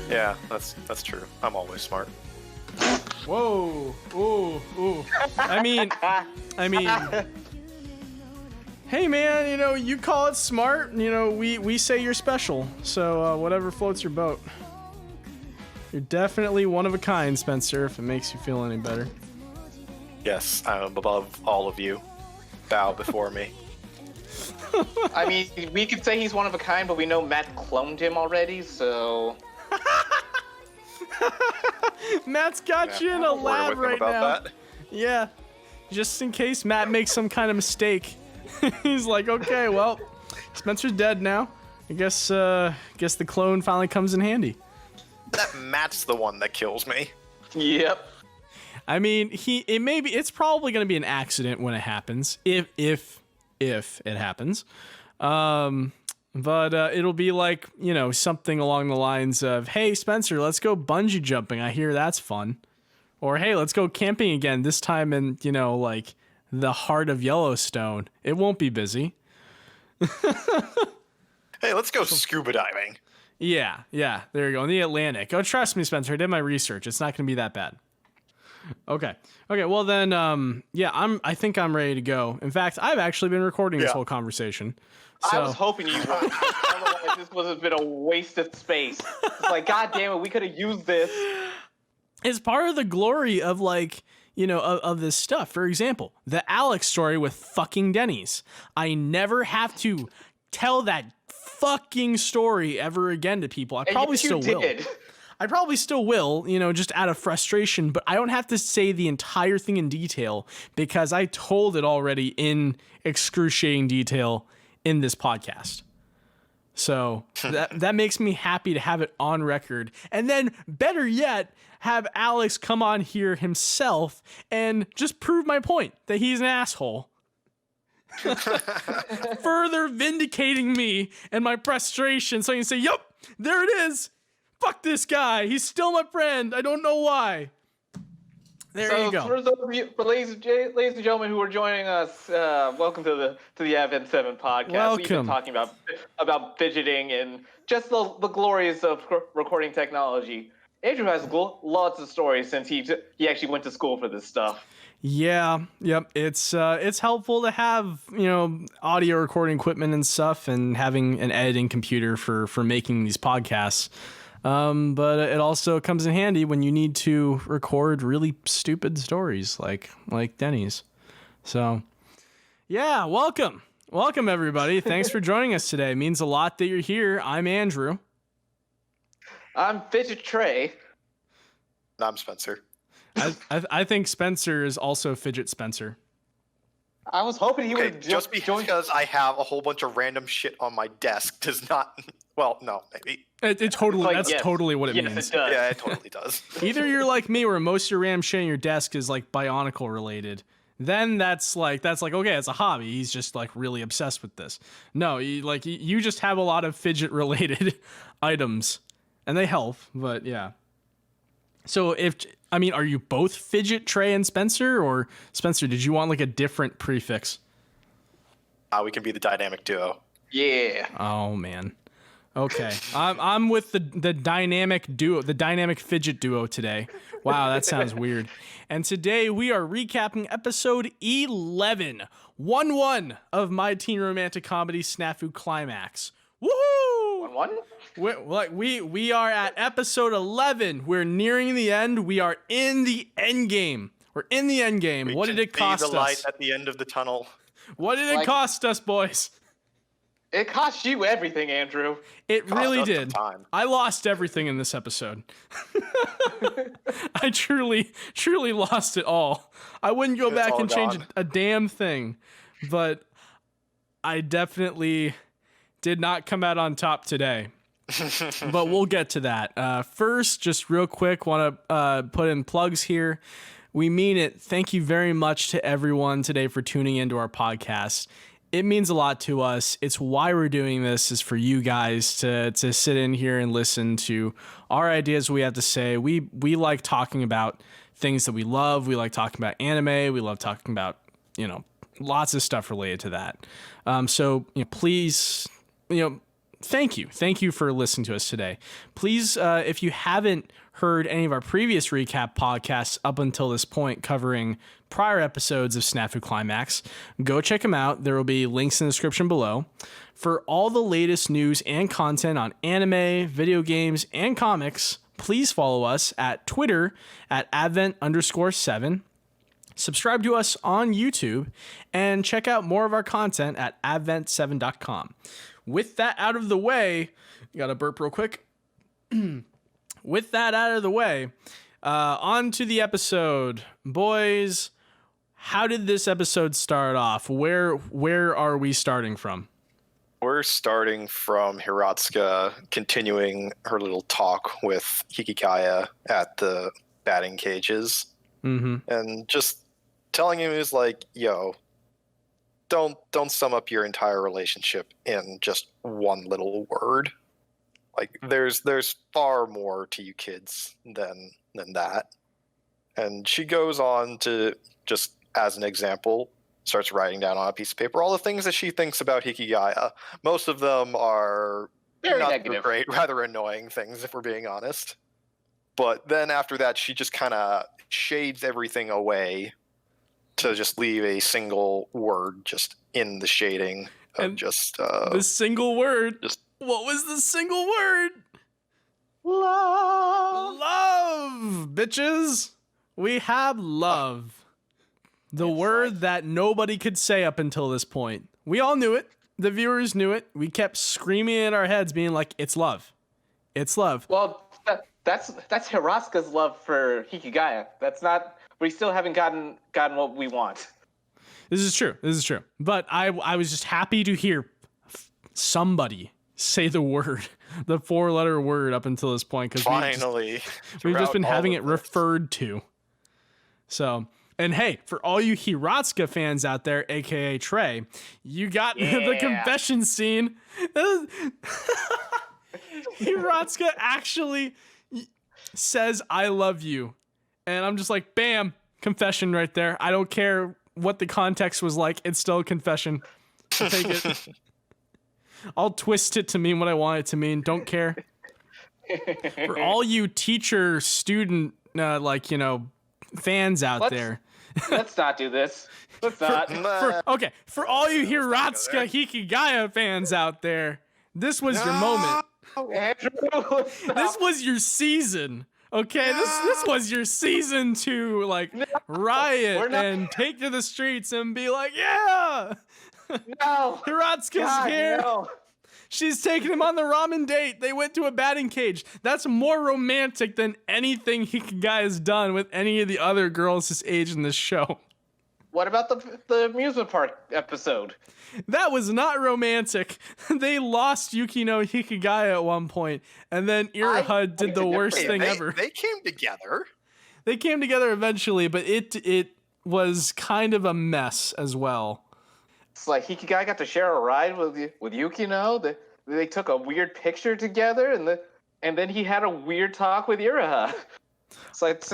Yeah, that's true. I'm always smart. Whoa. Ooh. I mean, hey man, you call it smart. We say you're special. So whatever floats your boat. You're definitely one of a kind, Spencer, if it makes you feel any better. Yes, I'm above all of you. Bow before me. I mean, we could say he's one of a kind, but we know Matt cloned him already, so... Matt's got you in a lab right now. That. Yeah, just in case Matt makes some kind of mistake. He's like, okay, well, Spencer's dead now. I guess the clone finally comes in handy. That Matt's the one that kills me. Yep. I mean, it's probably going to be an accident when it happens, if it happens. But it'll be like, something along the lines of, hey, Spencer, let's go bungee jumping. I hear that's fun. Or, hey, let's go camping again, this time in, like the heart of Yellowstone. It won't be busy. Hey, let's go scuba diving. Yeah, there you go. In the Atlantic. Oh, trust me, Spencer, I did my research. It's not going to be that bad. Okay, well then, I think I'm ready to go. In fact, I've actually been recording this whole conversation. So. I was hoping you would. Otherwise, this would have been a waste of space. It's like, God damn it, we could have used this. It's part of the glory of of this stuff. For example, the Alex story with fucking Denny's. I never have to tell that fucking story ever again to people. I probably still will. I probably still will, just out of frustration, but I don't have to say the entire thing in detail because I told it already in excruciating detail in this podcast. So that makes me happy to have it on record. And then better yet, have Alex come on here himself and just prove my point that he's an asshole. Further vindicating me and my frustration so you can say, yup, there it is. Fuck this guy. He's still my friend. I don't know why. There you go. For ladies and gentlemen who are joining us, welcome to the Advent 7 podcast. Welcome. We've been talking about fidgeting and just the glories of recording technology. Andrew has lots of stories since he actually went to school for this stuff. Yeah, yep. It's helpful to have, audio recording equipment and stuff and having an editing computer for making these podcasts. But it also comes in handy when you need to record really stupid stories like Denny's. So, yeah, welcome everybody. Thanks for joining us today. It means a lot that you're here. I'm Andrew. I'm Fidget Trey. I'm Spencer. I think Spencer is also Fidget Spencer. I was hoping he would just because I have a whole bunch of random shit on my desk does not. Well, no, maybe. It totally. That's totally what it means. Yes, it does. Yeah, it totally does. Either you're like me, where most of your random shit on your desk is like Bionicle related. Then that's like okay, it's a hobby. He's just like really obsessed with this. No, you just have a lot of fidget related items, and they help. But yeah. So are you both Fidget Trey and Spencer, or Spencer? Did you want like a different prefix? We can be the dynamic duo. Yeah. Oh man. Okay, I'm with the dynamic duo, the dynamic fidget duo today. Wow, that sounds weird. And today we are recapping episode 11, 1-1 of my teen romantic comedy SNAFU Climax. Woohoo! 1-1? We are at episode 11. We're nearing the end. We are in the end game. We're in the end game. What did it cost us? The light at the end of the tunnel. What did it cost us, boys? It cost you everything, Andrew. It really did. I lost everything in this episode. I truly lost it all. I wouldn't go back and change a damn thing, but I definitely did not come out on top today. But we'll get to that. First, just real quick, want to put in plugs here. We mean it. Thank you very much to everyone today for tuning into our podcast. It means a lot to us. It's why we're doing this, is for you guys to sit in here and listen to our ideas, what we have to say. We like talking about things that we love. We like talking about anime. We love talking about, lots of stuff related to that. So please, thank you for listening to us today. Please, if you haven't heard any of our previous recap podcasts up until this point covering prior episodes of SNAFU Climax, go check them out. There will be links in the description below. For all the latest news and content on anime, video games, and comics, please follow us at Twitter at advent_7. Subscribe to us on YouTube and check out more of our content at advent7.com. With that out of the way, gotta burp real quick. With that out of the way, on to the episode. Boys, how did this episode start off? Where are we starting from? We're starting from Hiratsuka continuing her little talk with Hikigaya at the batting cages. And just telling him is like, yo, don't sum up your entire relationship in just one little word. Like there's far more to you kids than that. And she goes on to, just as an example, starts writing down on a piece of paper all the things that she thinks about Hikigaya. Most of them are Very not negative. great, rather annoying things, if we're being honest. But then after that, she just kind of shades everything away to just leave a single word just in the shading of And just the single word. just- What was the single word? Love. Love, bitches. We have love. The word that nobody could say up until this point. We all knew it. The viewers knew it. We kept screaming in our heads, being like, it's love. It's love. Well, that's Hiratsuka's love for Hikigaya. That's not. We still haven't gotten what we want. This is true. But I was just happy to hear somebody say the word, the 4-letter word up until this point. Because finally, we've just been throughout having all it of this. referred to. So, and hey, for all you Hiratsuka fans out there, aka Trey, you got the Yeah. confession scene. Hiratsuka actually says, I love you. And I'm just like, bam, confession right there. I don't care what the context was like. It's still a confession. I'll take it. I'll twist it to mean what I want it to mean. Don't care. For all you teacher, student, fans out there. Let's not do this. Let's not. For all you Hiratsuka Hikigaya fans out there, this was your moment. Andrew, This was your season. Okay, this was your season to riot we're not- and take to the streets and be like, yeah, no. Hiratsuka's God, here. no. She's taking him on the ramen date. They went to a batting cage. That's more romantic than anything Hikigaya has done with any of the other girls his age in this show. What about the amusement park episode? That was not romantic. They lost Yukino Hikigaya at one point, and then Iroha did the worst thing ever. They came together. They came together eventually, but it was kind of a mess as well. It's like Hikigaya got to share a ride with Yukino. They took a weird picture together, and then he had a weird talk with Iroha. It's like it's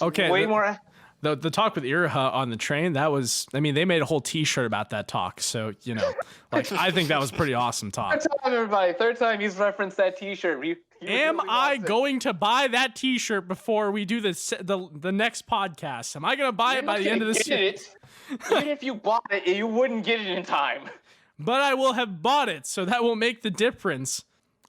Okay, way more. The talk with Iroha on the train, that was, I mean, they made a whole t-shirt about that talk. So, I think that was pretty awesome talk. Third time, everybody. Third time he's referenced that T-shirt. He Am really I wants it. going to buy that t-shirt before we do the next podcast? Am I going to buy You're it by not the end of gonna this get year? it. Even if you bought it, you wouldn't get it in time. But I will have bought it, so that will make the difference.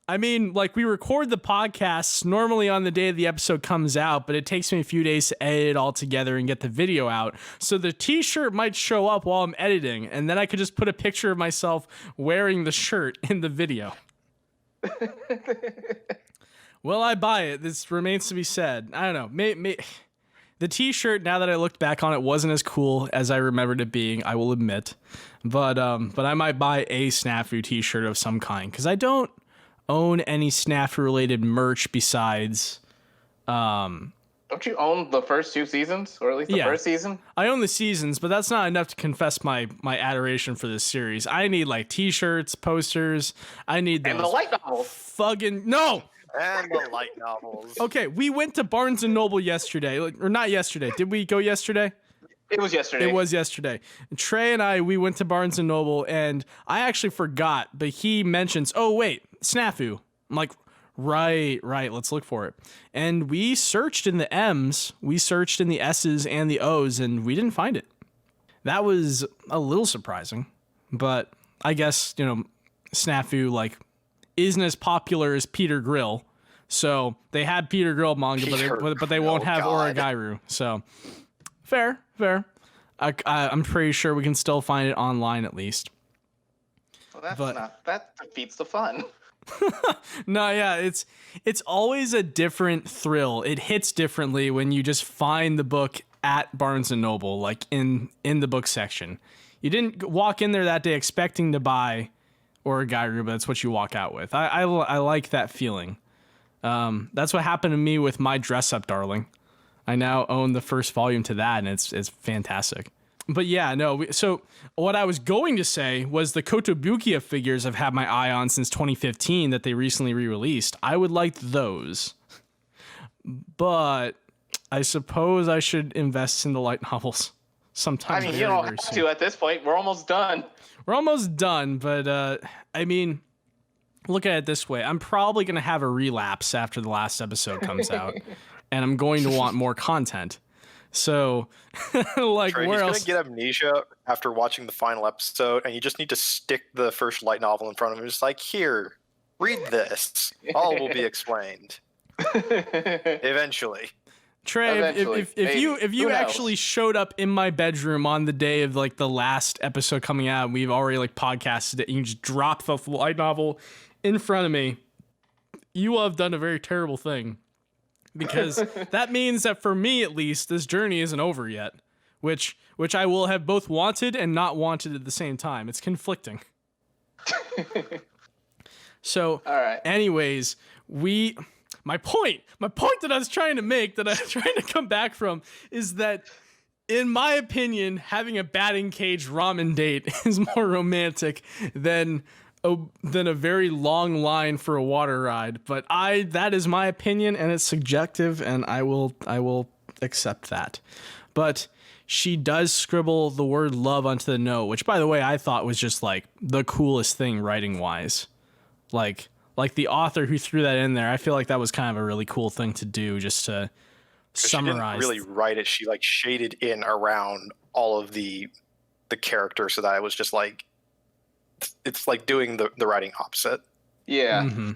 I mean, we record the podcasts normally on the day the episode comes out, but it takes me a few days to edit it all together and get the video out. So the t-shirt might show up while I'm editing, and then I could just put a picture of myself wearing the shirt in the video. Will I buy it? This remains to be said. I don't know. The t-shirt, now that I looked back on it, wasn't as cool as I remembered it being, I will admit. But I might buy a SNAFU t-shirt of some kind, because I don't own any SNAFU related merch besides Don't you own the first 2 seasons, or at least the Yeah. first season? I own the seasons, but that's not enough to confess my adoration for this series. I need t-shirts, posters. I need those And the light novels. fucking no. And the light novels. Okay, we went to Barnes and Noble yesterday, or not yesterday. Did we go yesterday? It was yesterday. It was yesterday. Trey and we went to Barnes and Noble, and I actually forgot, but he mentions, oh wait, SNAFU. I'm like, right, let's look for it. And we searched in the M's, we searched in the S's and the O's, and we didn't find it. That was a little surprising, but I guess, SNAFU, like, isn't as popular as Peter Grill. So they had Peter Grill manga, but they won't have Origairu. So fair. I'm pretty sure we can still find it online at least. Well, that defeats the fun. No, yeah, it's always a different thrill. It hits differently when you just find the book at Barnes and Noble, like in the book section. You didn't walk in there that day expecting to buy Origairu, but that's what you walk out with. I like that feeling. That's what happened to me with My Dress Up Darling. I now own the first volume to that, and it's fantastic. But yeah, no. So what I was going to say was the Kotobukiya figures I've had my eye on since 2015 that they recently re-released. I would like those, but I suppose I should invest in the light novels sometime. I mean, you don't have to at this point. We're almost done. But I mean, look at it this way. I'm probably going to have a relapse after the last episode comes out, and I'm going to want more content. So, like, Trey, where else? He's gonna get amnesia after watching the final episode, and you just need to stick the first light novel in front of him. Just like, here, read this. All will be explained eventually. Trey, if you actually showed up in my bedroom on the day of like the last episode coming out, we've already like podcasted it, and you just drop the light novel in front of me, you will have done a very terrible thing. Because that means that for me, at least, this journey isn't over yet, which I will have both wanted and not wanted at the same time. It's conflicting. So, all right. Anyways, my point that I was trying to make, that I'm trying to come back from, is that, in my opinion, having a batting cage ramen date is more romantic than a very long line for a water ride. But that is my opinion, and it's subjective, and I will accept that. But she does scribble the word love onto the note, which, by the way, I thought was just like the coolest thing writing wise. Like the author who threw that in there, I feel like that was kind of a really cool thing to do, just to summarize. She didn't really write it. She like shaded in around all of the characters, so that it was just like, it's like doing the writing opposite. Yeah. Mm-hmm.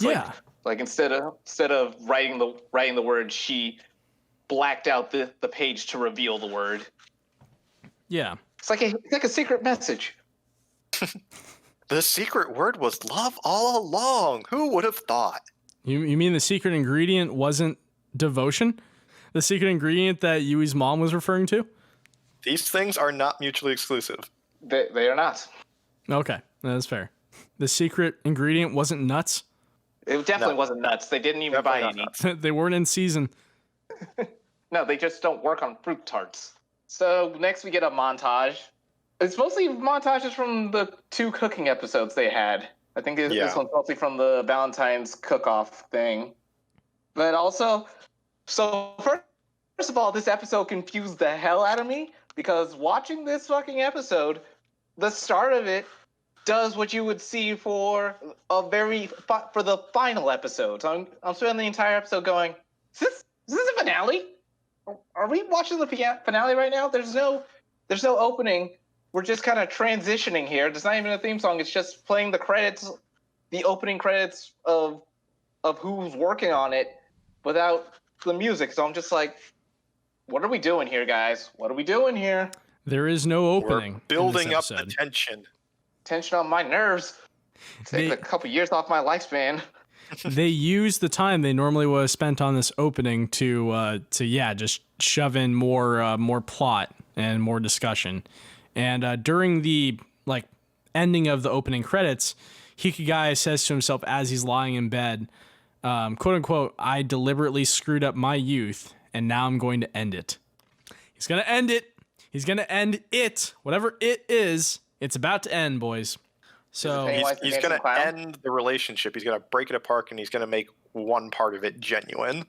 Yeah. Like instead of writing the word, she blacked out the page to reveal the word. Yeah. It's like a secret message. The secret word was love all along. Who would have thought? You mean the secret ingredient wasn't devotion? The secret ingredient that Yui's mom was referring to? These things are not mutually exclusive. They are not. Okay, that's fair. The secret ingredient wasn't nuts? It definitely wasn't nuts. They didn't even buy any. They weren't in season. No, they just don't work on fruit tarts. So next we get a montage. It's mostly montages from the 2 cooking episodes they had. I think this one's mostly from the Valentine's cook-off thing. But also, so first of all, this episode confused the hell out of me, because watching this fucking episode, the start of it does what you would see for the final episode. So I'm spending the entire episode going, is this a finale? Are we watching the finale right now? There's no opening. We're just kind of transitioning here. There's not even a theme song. It's just playing the credits, the opening credits of who's working on it without the music. So I'm just like, what are we doing here, guys? What are we doing here? There is no opening. We're building up the tension. Tension on my nerves. Taking a couple years off my lifespan. They use the time they normally would have spent on this opening to just shove in more plot and more discussion. And during the ending of the opening credits, Hikigaya says to himself as he's lying in bed, quote unquote, "I deliberately screwed up my youth, and now I'm going to end it." He's gonna end it. He's gonna end it. Whatever it is, it's about to end, boys. So he's going to end the relationship. He's going to break it apart, and he's going to make one part of it genuine.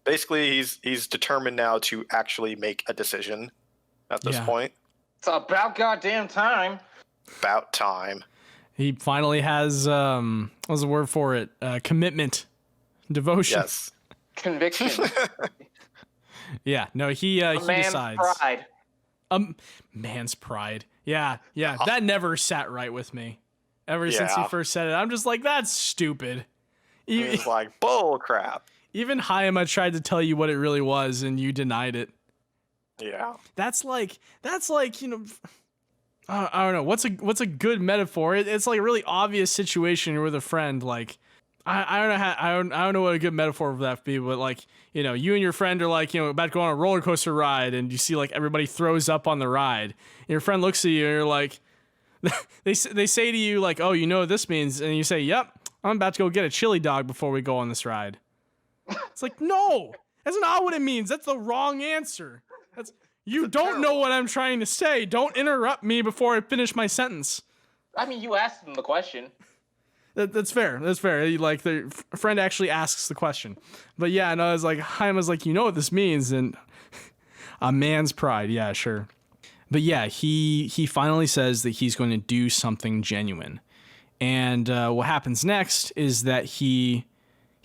Basically, he's determined now to actually make a decision at this point. It's about goddamn time. About time. He finally has, what's the word for it? Commitment, devotion. Yes. Conviction. Yeah, no, he decides. Pride. Man's pride. Yeah, that never sat right with me. Ever since he first said it, I'm just like, that's stupid. He's like, bull crap. Even Hayama tried to tell you what it really was, and you denied it. Yeah. That's like, you know, I don't know. What's a good metaphor? It's like a really obvious situation. You're with a friend, like, I don't know how, I don't know what a good metaphor for that would be, but like, you know, you and your friend are like, you know, about to go on a roller coaster ride, and you see like everybody throws up on the ride, and your friend looks at you, and you're like, they say to you like, oh, you know what this means, and you say, yep, I'm about to go get a chili dog before we go on this ride. It's like, no, that's not what it means. That's the wrong answer. You don't know what I'm trying to say. Don't interrupt me before I finish my sentence. I mean, you asked them the question. That's fair. That's fair. Like, the friend actually asks the question. But yeah, and I was like, Hayama's like, you know what this means, and a man's pride. Yeah, sure. But yeah, he finally says that he's going to do something genuine. And what happens next is that he's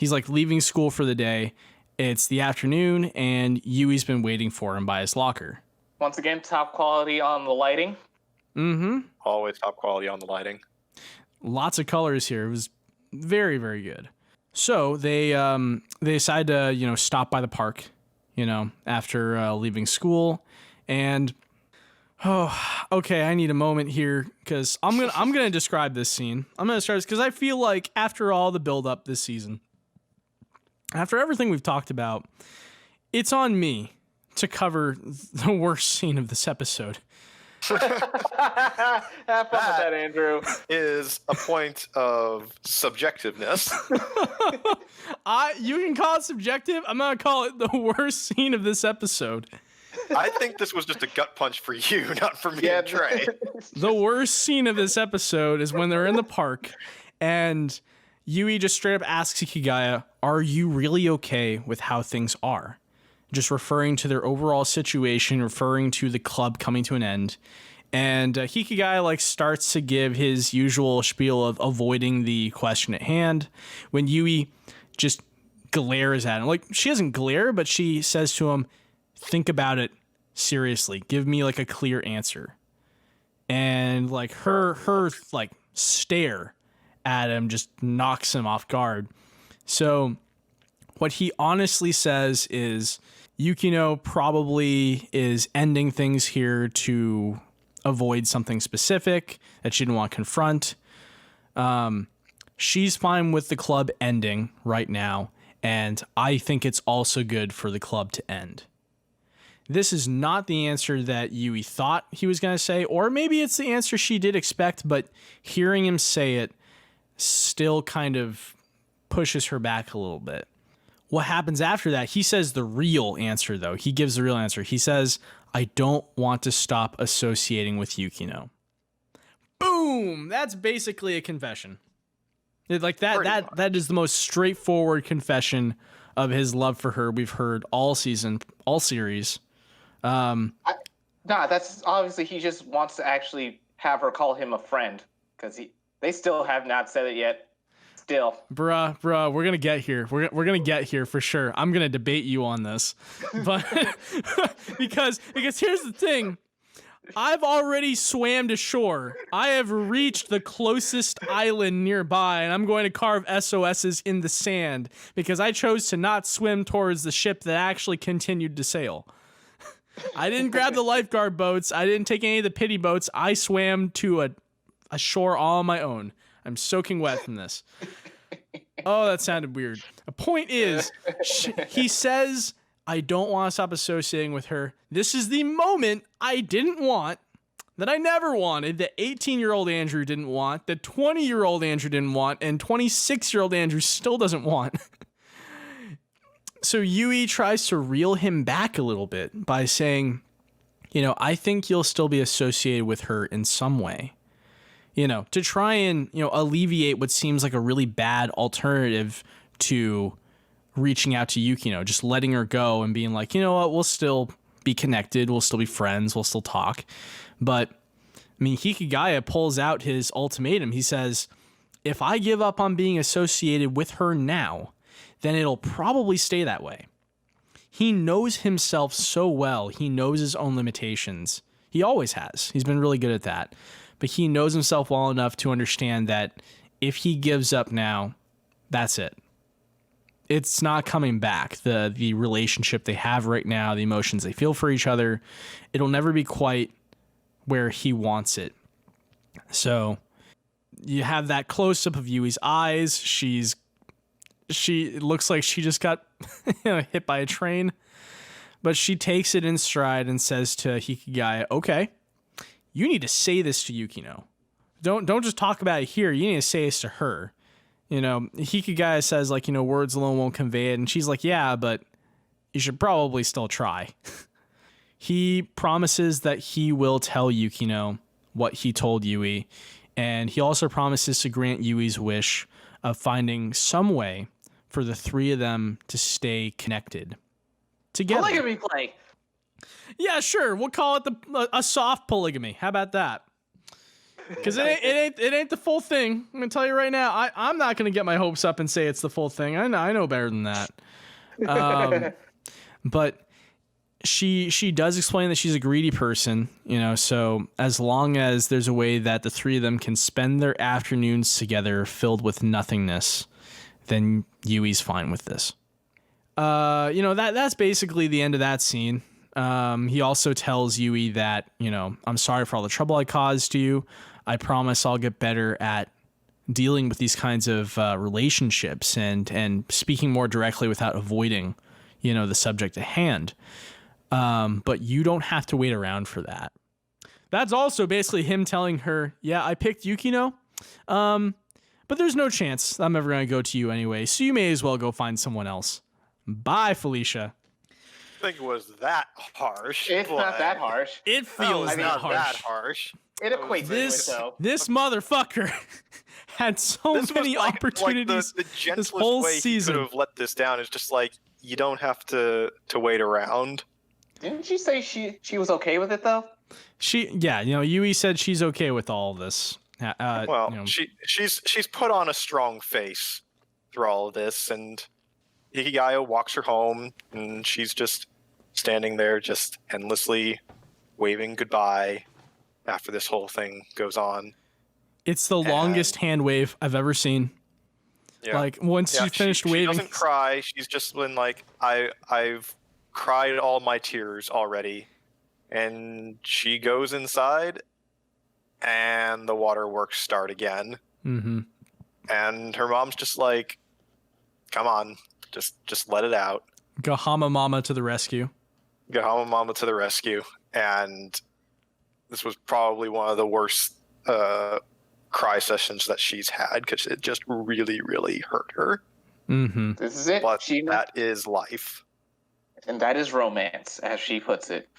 like leaving school for the day. It's the afternoon, and Yui's been waiting for him by his locker. Once again, top quality on the lighting. Mm-hmm. Always top quality on the lighting. Lots of colors here. It was very, very good. So they decide to, you know, stop by the park, you know, after leaving school. And okay, I need a moment here because I'm gonna describe this scene. I'm gonna start this because I feel like after all the build up this season, after everything we've talked about, it's on me to cover the worst scene of this episode. Have fun with that, Andrew. Is a point of subjectiveness. You can call it subjective. I'm gonna call it the worst scene of this episode. I think this was just a gut punch for you, not for me and Trey. The worst scene of this episode is when they're in the park and Yui just straight up asks Hikigaya, are you really okay with how things are? Just referring to their overall situation, referring to the club coming to an end. And Hikigaya like starts to give his usual spiel of avoiding the question at hand when Yui just glares at him. Like, she doesn't glare, but she says to him, think about it seriously. Give me like a clear answer. And like her like stare at him just knocks him off guard. So what he honestly says is Yukino probably is ending things here to avoid something specific that she didn't want to confront. She's fine with the club ending right now, and I think it's also good for the club to end. This is not the answer that Yui thought he was going to say, or maybe it's the answer she did expect, but hearing him say it still kind of pushes her back a little bit. What happens after that, he says the real answer, though. He gives the real answer. He says, I don't want to stop associating with Yukino. Boom! That's basically a confession. Like that is the most straightforward confession of his love for her we've heard all season, all series. That's obviously he just wants to actually have her call him a friend because they still have not said it yet. Still, bruh, we're gonna get here. We're gonna get here for sure. I'm gonna debate you on this, but because here's the thing. I've already swam to shore. I have reached the closest island nearby, and I'm going to carve SOSs in the sand because I chose to not swim towards the ship that actually continued to sail. I didn't grab the lifeguard boats. I didn't take any of the pity boats. I swam to a shore all on my own. I'm soaking wet from this. Oh, that sounded weird. The point is, he says, I don't want to stop associating with her. This is the moment I didn't want, that I never wanted, that 18-year-old Andrew didn't want, that 20-year-old Andrew didn't want, and 26-year-old Andrew still doesn't want. So Yui tries to reel him back a little bit by saying, you know, I think you'll still be associated with her in some way. You know, to try and, you know, alleviate what seems like a really bad alternative to reaching out to Yukino, just letting her go and being like, you know what, we'll still be connected, we'll still be friends, we'll still talk. But I mean, Hikigaya pulls out his ultimatum. He says, if I give up on being associated with her now, then it'll probably stay that way. He knows himself so well. He knows his own limitations. He always has. He's been really good at that. But he knows himself well enough to understand that if he gives up now, that's it. It's not coming back. The relationship they have right now, the emotions they feel for each other, it'll never be quite where he wants it. So you have that close-up of Yui's eyes. It looks like she just got hit by a train. But she takes it in stride and says to Hikigaya, okay, you need to say this to Yukino. Don't just talk about it here. You need to say this to her. Hikigaya says, words alone won't convey it. And she's like, yeah, but you should probably still try. He promises that he will tell Yukino what he told Yui. And he also promises to grant Yui's wish of finding some way for the three of them to stay connected together. Polygamy play. Yeah, sure. We'll call it a soft polygamy. How about that? Because it ain't the full thing. I'm gonna tell you right now. I'm not gonna get my hopes up and say it's the full thing. I know better than that. But she does explain that she's a greedy person. So as long as there's a way that the three of them can spend their afternoons together, filled with nothingness, then Yui's fine with this. That's basically the end of that scene. He also tells Yui that, I'm sorry for all the trouble I caused you. I promise I'll get better at dealing with these kinds of relationships and speaking more directly without avoiding, the subject at hand. But you don't have to wait around for that. That's also basically him telling her, yeah, I picked Yukino. But there's no chance I'm ever going to go to you anyway. So you may as well go find someone else. Bye, Felicia. I think it was that harsh. It's not that harsh. It feels not harsh. that harsh. It equates to it, though. This motherfucker had so many opportunities the this gentlest whole way season. He could have let this down is just you don't have to wait around. Didn't she say she was okay with it though? Yui said she's okay with all of this. She's put on a strong face through all of this, and Hikigaya walks her home, and she's just standing there, just endlessly waving goodbye after this whole thing goes on. It's the longest hand wave I've ever seen. Yeah. Once she finished waving, she doesn't cry. She's just been I've cried all my tears already, and she goes inside, and the waterworks start again. Mm-hmm. And her mom's just like, "Come on, just let it out." Gahama Mama to the rescue. Gahama Mama to the rescue. And this was probably one of the worst cry sessions that she's had, because it just really, really hurt her. Mm-hmm. This is it. But that is life. And that is romance, as she puts it.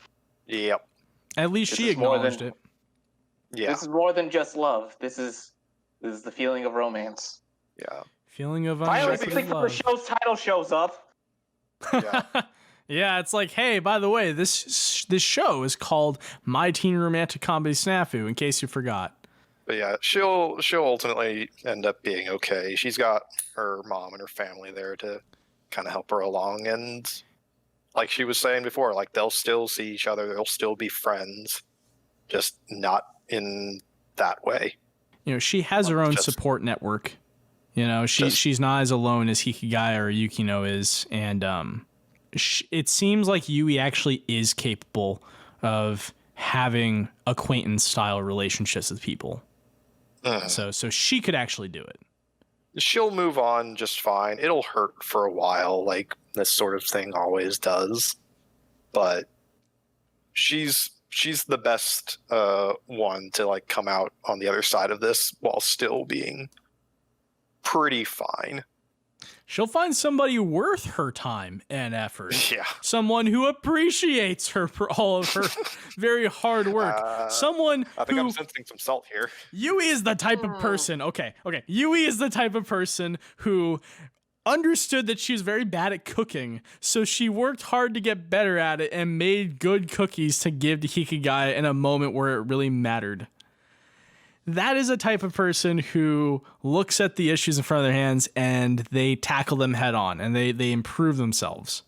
Yep. At least she acknowledged it. Yeah. This is more than just love. This is the feeling of romance. Yeah. Feeling of finally, unrequited love. The show's title shows up. Yeah. Yeah, it's like, hey, by the way, this show is called My Teen Romantic Comedy SNAFU, in case you forgot. But yeah, she'll ultimately end up being okay. She's got her mom and her family there to kind of help her along, and like she was saying before, they'll still see each other, they'll still be friends, just not in that way. She has her own support network. She's not as alone as Hikigaya or Yukino is, and it seems like Yui actually is capable of having acquaintance-style relationships with people. So she could actually do it. She'll move on just fine. It'll hurt for a while, like this sort of thing always does. But she's the best one to come out on the other side of this while still being pretty fine. She'll find somebody worth her time and effort. Yeah. Someone who appreciates her for all of her very hard work. Someone I think I'm sensing some salt here. Yui is the type of person. Okay. Yui is the type of person who understood that she was very bad at cooking, so she worked hard to get better at it and made good cookies to give to Hikigaya in a moment where it really mattered. that is a type of person who looks at the issues in front of their hands and they tackle them head on and they improve themselves.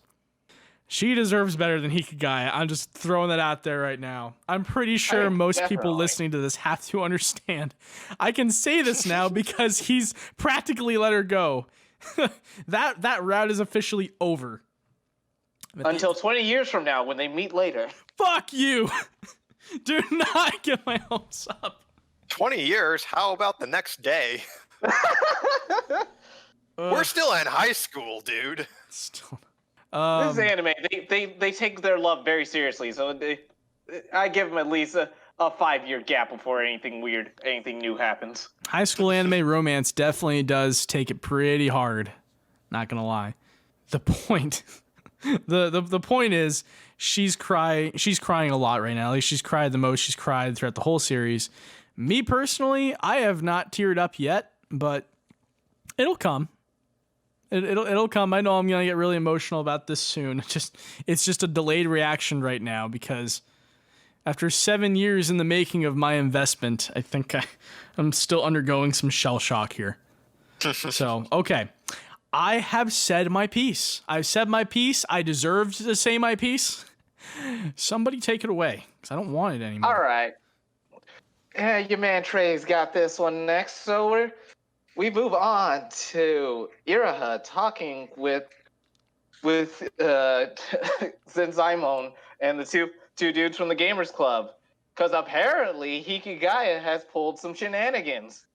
She deserves better than Hikigaya. I'm just throwing that out there right now. I'm pretty sure most people listening to this have to understand. I can say this now because he's practically let her go. That route is officially over. Until 20 years from now when they meet later. Fuck you! Do not get my hopes up. 20 years? How about the next day? We're still in high school, dude. Still. This is anime. They take their love very seriously, so I give them at least a 5-year gap before anything new happens. High school anime romance definitely does take it pretty hard. Not gonna lie. The point, the point is she's crying a lot right now. At least she's cried the most she's cried throughout the whole series. Me personally, I have not teared up yet, but it'll come. It'll come. I know I'm gonna get really emotional about this soon. It's just a delayed reaction right now because after 7 years in the making of my investment, I think I'm still undergoing some shell shock here. So, okay. I have said my piece. I've said my piece. I deserve to say my piece. Somebody take it away because I don't want it anymore. All right. Your man Trey's got this one next. So we move on to Iraha talking with Zenzaimon and the two dudes from the Gamers Club. Because apparently Hikigaya has pulled some shenanigans.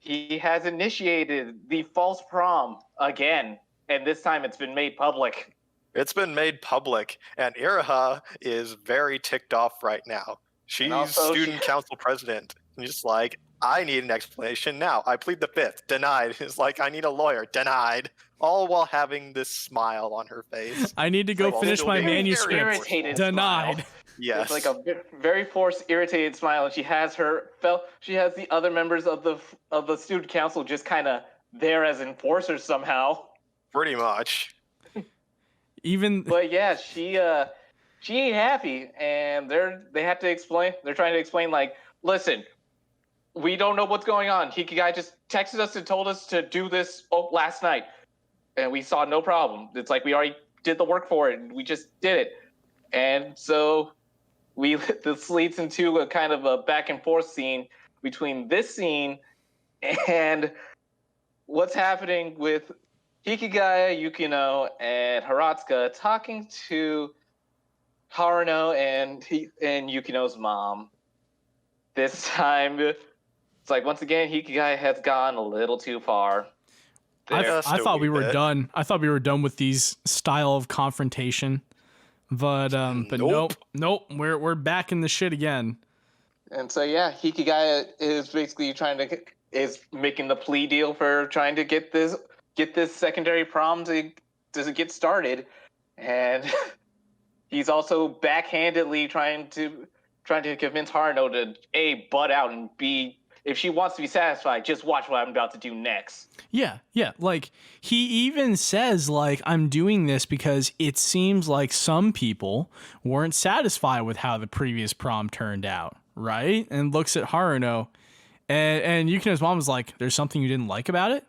He has initiated the false prom again, and this time it's been made public. It's been made public, and Iraha is very ticked off right now. She's student council president. And just like, I need an explanation now. I plead the fifth. Denied. It's like, I need a lawyer. Denied. All while having this smile on her face. I need to go finish my manuscript. Irritated Denied. Smile. Yes. It's like a very forced, irritated smile, and she has the other members of the student council just kind of there as enforcers somehow. Pretty much. But yeah, she ain't happy, and they have to explain. They're trying to explain, like, listen, we don't know what's going on. Hikigaya just texted us and told us to do this last night, and we saw no problem. It's like we already did the work for it, and we just did it. And so this leads into a kind of a back and forth scene between this scene and what's happening with Hikigaya, Yukino, and Hiratsuka talking to Haruno and Yukino's mom. This time, it's like, once again, Hikigaya has gone a little too far. I thought we were done. I thought we were done with these style of confrontation. But nope, we're back in the shit again. And so yeah, Hikigaya is basically is making the plea deal for trying to get this secondary prom to get started, and he's also backhandedly trying to convince Haruno to A, butt out, and B, if she wants to be satisfied, just watch what I'm about to do next. Yeah. Like, he even says, like, I'm doing this because it seems like some people weren't satisfied with how the previous prom turned out, right? And looks at Haruno, and Yukino's mom was like, there's something you didn't like about it?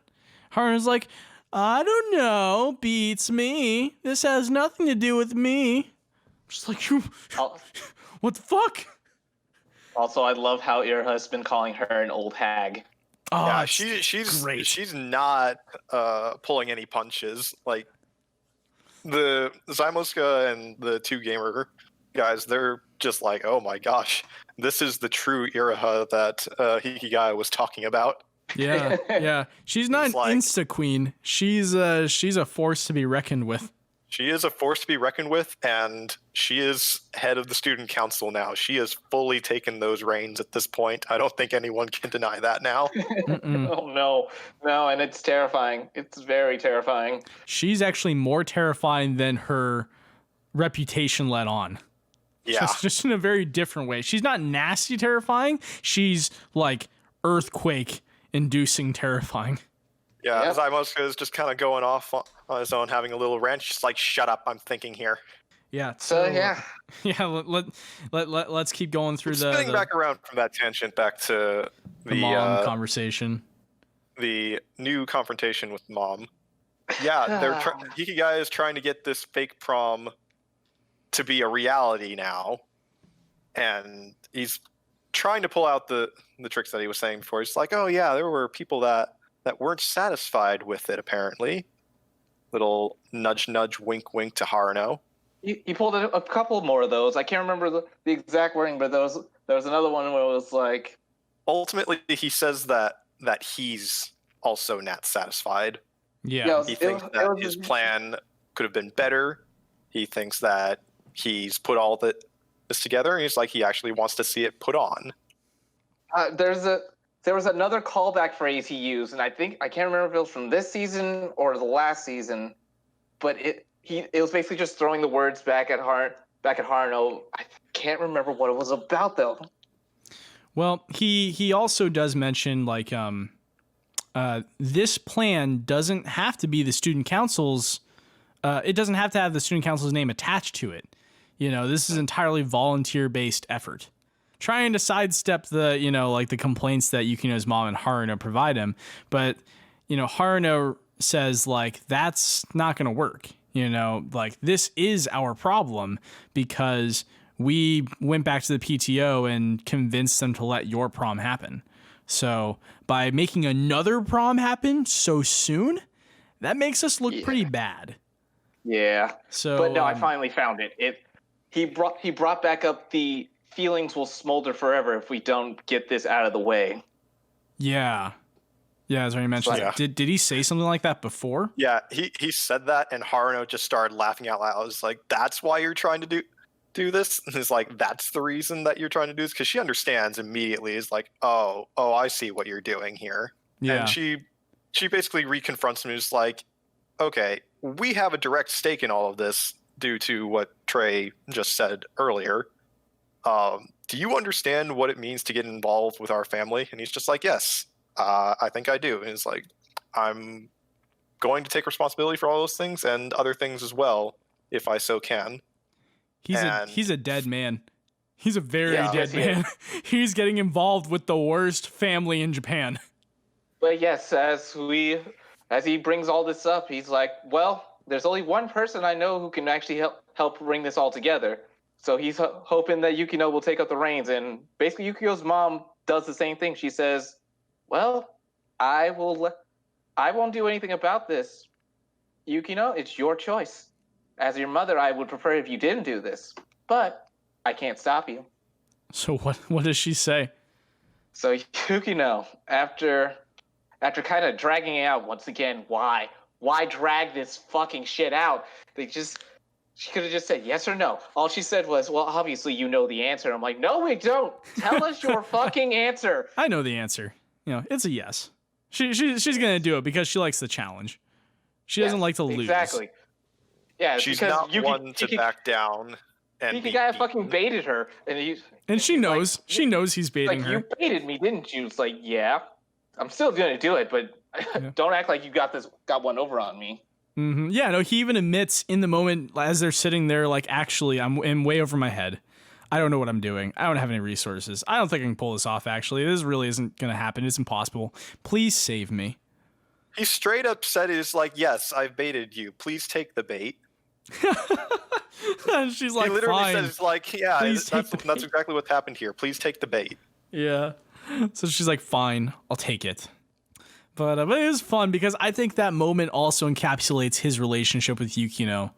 Haruno's like, I don't know, beats me. This has nothing to do with me. Just like, you, what the fuck? Also, I love how Iraha has been calling her an old hag. Oh, yeah, she's great. She's not pulling any punches. Like, the Zymoska and the two gamer guys, they're just like, oh my gosh, this is the true Iraha that Hikigaya was talking about. Yeah. She's not an insta queen. She's a force to be reckoned with. She is a force to be reckoned with, and she is head of the student council now. She has fully taken those reins at this point. I don't think anyone can deny that now. Oh, no, and it's terrifying. It's very terrifying. She's actually more terrifying than her reputation let on. Yeah. Just in a very different way. She's not nasty terrifying. She's like earthquake-inducing terrifying. Yeah, yep. Zymoska is just kind of going off on his own, having a little rant. She's like, shut up, I'm thinking here. Yeah. So yeah. Yeah. Let's keep going through spinning back around from that tangent back to the mom conversation. The new confrontation with mom. Yeah, Hikigaya is trying to get this fake prom to be a reality now, and he's trying to pull out the tricks that he was saying before. He's like, oh yeah, there were people that weren't satisfied with it, apparently. Little nudge nudge wink wink to Haruno. He pulled a couple more of those. I can't remember the exact wording, but there was another one where it was like, ultimately he says that he's also not satisfied. Yeah. He thinks that his plan could have been better. He thinks that he's put all this together, and he's like, he actually wants to see it put on. There was another callback phrase he used, and I can't remember if it was from this season or the last season, but it was basically just throwing the words back at Haruno. I can't remember what it was about though. Well, he also does mention like this plan doesn't have to be the student council's. It doesn't have to have the student council's name attached to it. You know, this is entirely volunteer-based effort. Trying to sidestep the, you know, like the complaints that Yukino's mom and Haruno provide him. But, you know, Haruno says, like, that's not going to work. You know, like, this is our problem because we went back to the PTO and convinced them to let your prom happen. So by making another prom happen so soon, that makes us look pretty bad. Yeah. So, but no, I finally found it. He brought back up the feelings will smolder forever if we don't get this out of the way. Yeah. Yeah, as already mentioned. Yeah. Did he say something like that before? Yeah, he said that, and Haruno just started laughing out loud. I was like, that's why you're trying to do this? And it's like, that's the reason that you're trying to do this? Because she understands immediately. Is like, oh, I see what you're doing here. Yeah. And she basically reconfronts him. Is like, okay, we have a direct stake in all of this due to what Trey just said earlier. Do you understand what it means to get involved with our family? And he's just like, yes, I think I do. And he's like, I'm going to take responsibility for all those things and other things as well, if I so can. He's a dead man. He's a very dead man. He's getting involved with the worst family in Japan. But yes, as he brings all this up, he's like, well, there's only one person I know who can actually help bring this all together. So he's hoping that Yukino will take up the reins. And basically, Yukino's mom does the same thing. She says, well, I won't do anything about this. Yukino, it's your choice. As your mother, I would prefer if you didn't do this. But I can't stop you. So what does she say? So Yukino, after kind of dragging it out once again, why drag this fucking shit out? She could have just said yes or no. All she said was, well, obviously you know the answer. I'm like, no, we don't. Tell us your fucking answer. I know the answer. You know, it's a yes. She's going to do it because she likes the challenge. She doesn't like to lose. Exactly. Yeah, she's not one to back down. And Hikigaya fucking baited her. And she knows. Like, she knows he's baiting her. You baited me, didn't you? It's like, yeah. I'm still going to do it, but don't act like you got one over on me. Mm-hmm. Yeah, no, he even admits in the moment as they're sitting there, like, actually, I'm way over my head. I don't know what I'm doing. I don't have any resources. I don't think I can pull this off, actually. This really isn't going to happen. It's impossible. Please save me. He straight up said, "Is like, yes, I've baited you. Please take the bait." And she's like, he literally fine. says, like, yeah, that's exactly what happened here. Please take the bait. Yeah. So she's like, fine, I'll take it. But it is fun because I think that moment also encapsulates his relationship with Yukino.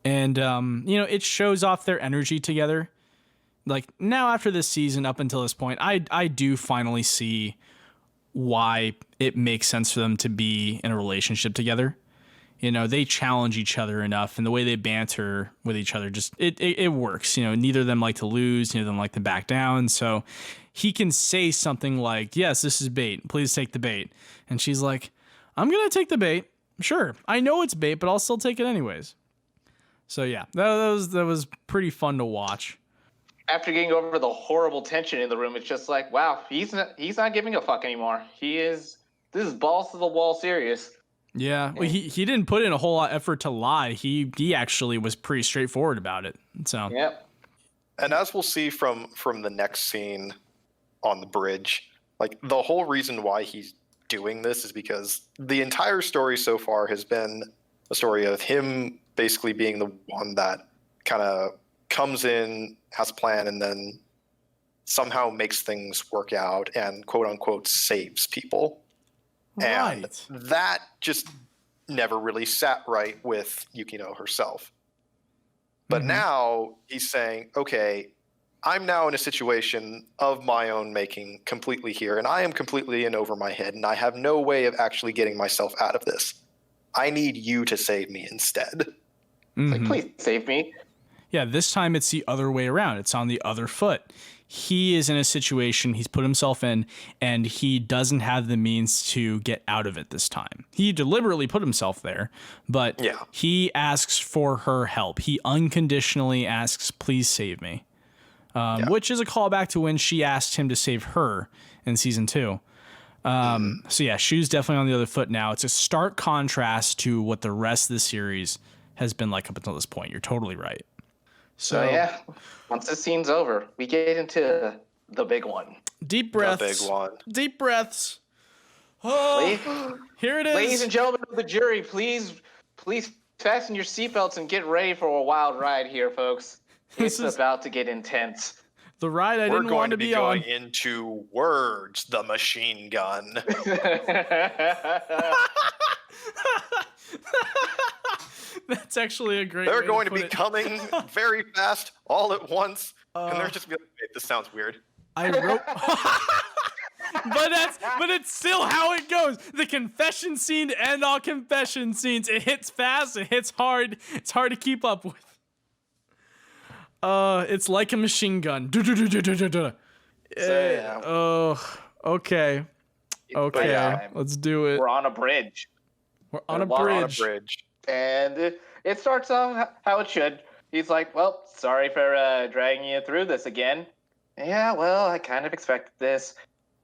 And, you know, it shows off their energy together. Like, now after this season, up until this point, I do finally see why it makes sense for them to be in a relationship together. You know, they challenge each other enough, and the way they banter with each other, just it works. You know, neither of them like to lose, neither of them like to back down. So he can say something like, yes, this is bait. Please take the bait. And she's like, I'm going to take the bait. Sure. I know it's bait, but I'll still take it anyways. So yeah, that was pretty fun to watch. After getting over the horrible tension in the room, it's just like, wow, he's not giving a fuck anymore. This is balls to the wall serious. Yeah, well, he didn't put in a whole lot of effort to lie. He actually was pretty straightforward about it. So Yep. And as we'll see from the next scene on the bridge, like the whole reason why he's doing this is because the entire story so far has been a story of him basically being the one that kind of comes in, has a plan, and then somehow makes things work out and quote unquote saves people. And that just never really sat right with Yukino herself. But now he's saying, okay, I'm now in a situation of my own making completely here, and I am completely in over my head, and I have no way of actually getting myself out of this. I need you to save me instead. Like, please save me. Yeah, this time it's the other way around. It's on the other foot. He is in a situation he's put himself in, and he doesn't have the means to get out of it this time. He deliberately put himself there, but he asks for her help. He unconditionally asks, please save me, which is a callback to when she asked him to save her in season 2. So yeah, Shu's definitely on the other foot now. It's a stark contrast to what the rest of the series has been like up until this point. You're totally right. So yeah, once this scene's over, we get into the big one. Deep breaths. The big one. Deep breaths. Oh, here it is. Ladies and gentlemen of the jury, please fasten your seatbelts and get ready for a wild ride here, folks. It's about to get intense. The ride I didn't want to be on. We're going to be going into Words, the machine gun. That's actually a great. They're going to be coming very fast, all at once, and they're just be like, hey, "This sounds weird." I wrote, but it's still how it goes. The confession scene to end all confession scenes. It hits fast. It hits hard. It's hard to keep up with. It's like a machine gun. So, yeah. Oh, okay. Okay, yeah, let's do it. We're on a bridge. We're on a bridge. And it starts off how it should. He's like, well, sorry for dragging you through this again. Yeah, well, I kind of expected this.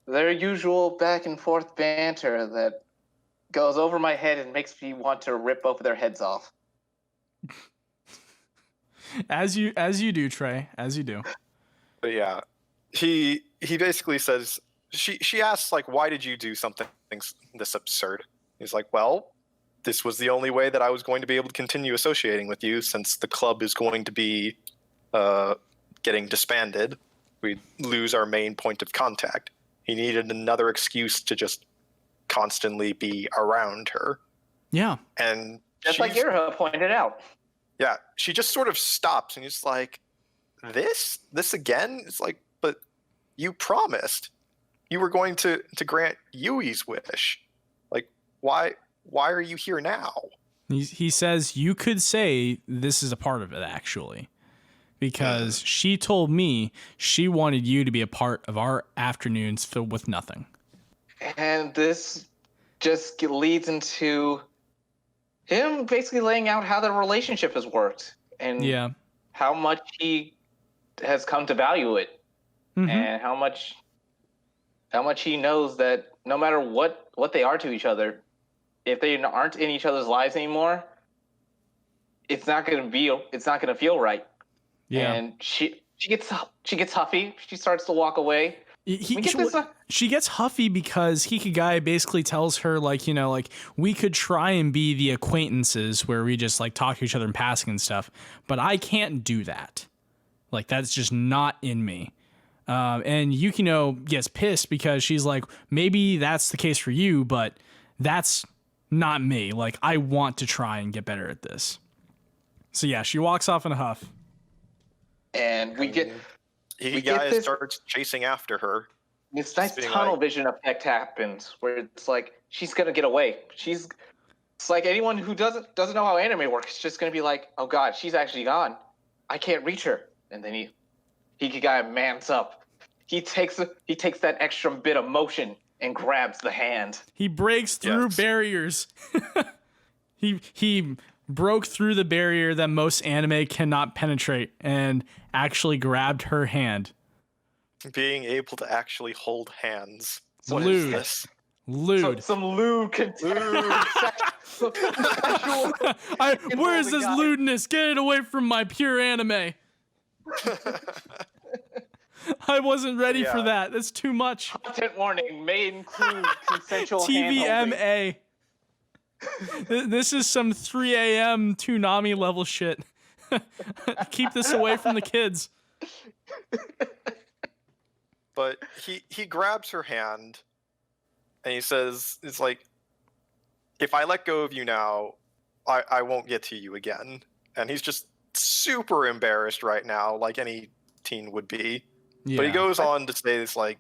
Their usual back and forth banter that goes over my head and makes me want to rip both of their heads off. As you do, Trey. As you do. But yeah, he basically says, she asks, like, why did you do something this absurd? He's like, well, this was the only way that I was going to be able to continue associating with you, since the club is going to be getting disbanded. We lose our main point of contact. He needed another excuse to just constantly be around her. Yeah. And just like Ira pointed out. Yeah, she just sort of stops and he's like, this again? It's like, but you promised you were going to grant Yui's wish. Like, why are you here now? He says, you could say this is a part of it, actually, because she told me she wanted you to be a part of our afternoons filled with nothing. And this just leads into him basically laying out how the relationship has worked and how much he has come to value it, and how much he knows that no matter what they are to each other, if they aren't in each other's lives anymore, it's not going to feel right. Yeah. And she gets huffy. She starts to walk away. She gets huffy because Hikigaya basically tells her, like, you know, like, we could try and be the acquaintances where we just like talk to each other in passing and stuff, but I can't do that. Like, that's just not in me. And Yukino gets pissed because she's like, maybe that's the case for you, but that's not me. Like, I want to try and get better at this. So yeah, she walks off in a huff. And Hikigaya starts chasing after her. This nice tunnel vision effect happens where it's like she's gonna get away. It's like anyone who doesn't know how anime works, it's just gonna be like, oh god, she's actually gone. I can't reach her. And then Hikigaya mans up. He takes that extra bit of motion and grabs the hand. He breaks through barriers. He broke through the barrier that most anime cannot penetrate and actually grabbed her hand. Being able to actually hold hands. Lewd. Some lewd. Where is this lewdness? Get it away from my pure anime. I wasn't ready for that. That's too much. Content warning may include consensual handholding. TVMA. This is some 3 a.m. Toonami level shit. Keep this away from the kids. But he grabs her hand and he says, it's like, if I let go of you now, I won't get to you again. And he's just super embarrassed right now, like any teen would be. Yeah. But he goes on to say this, like,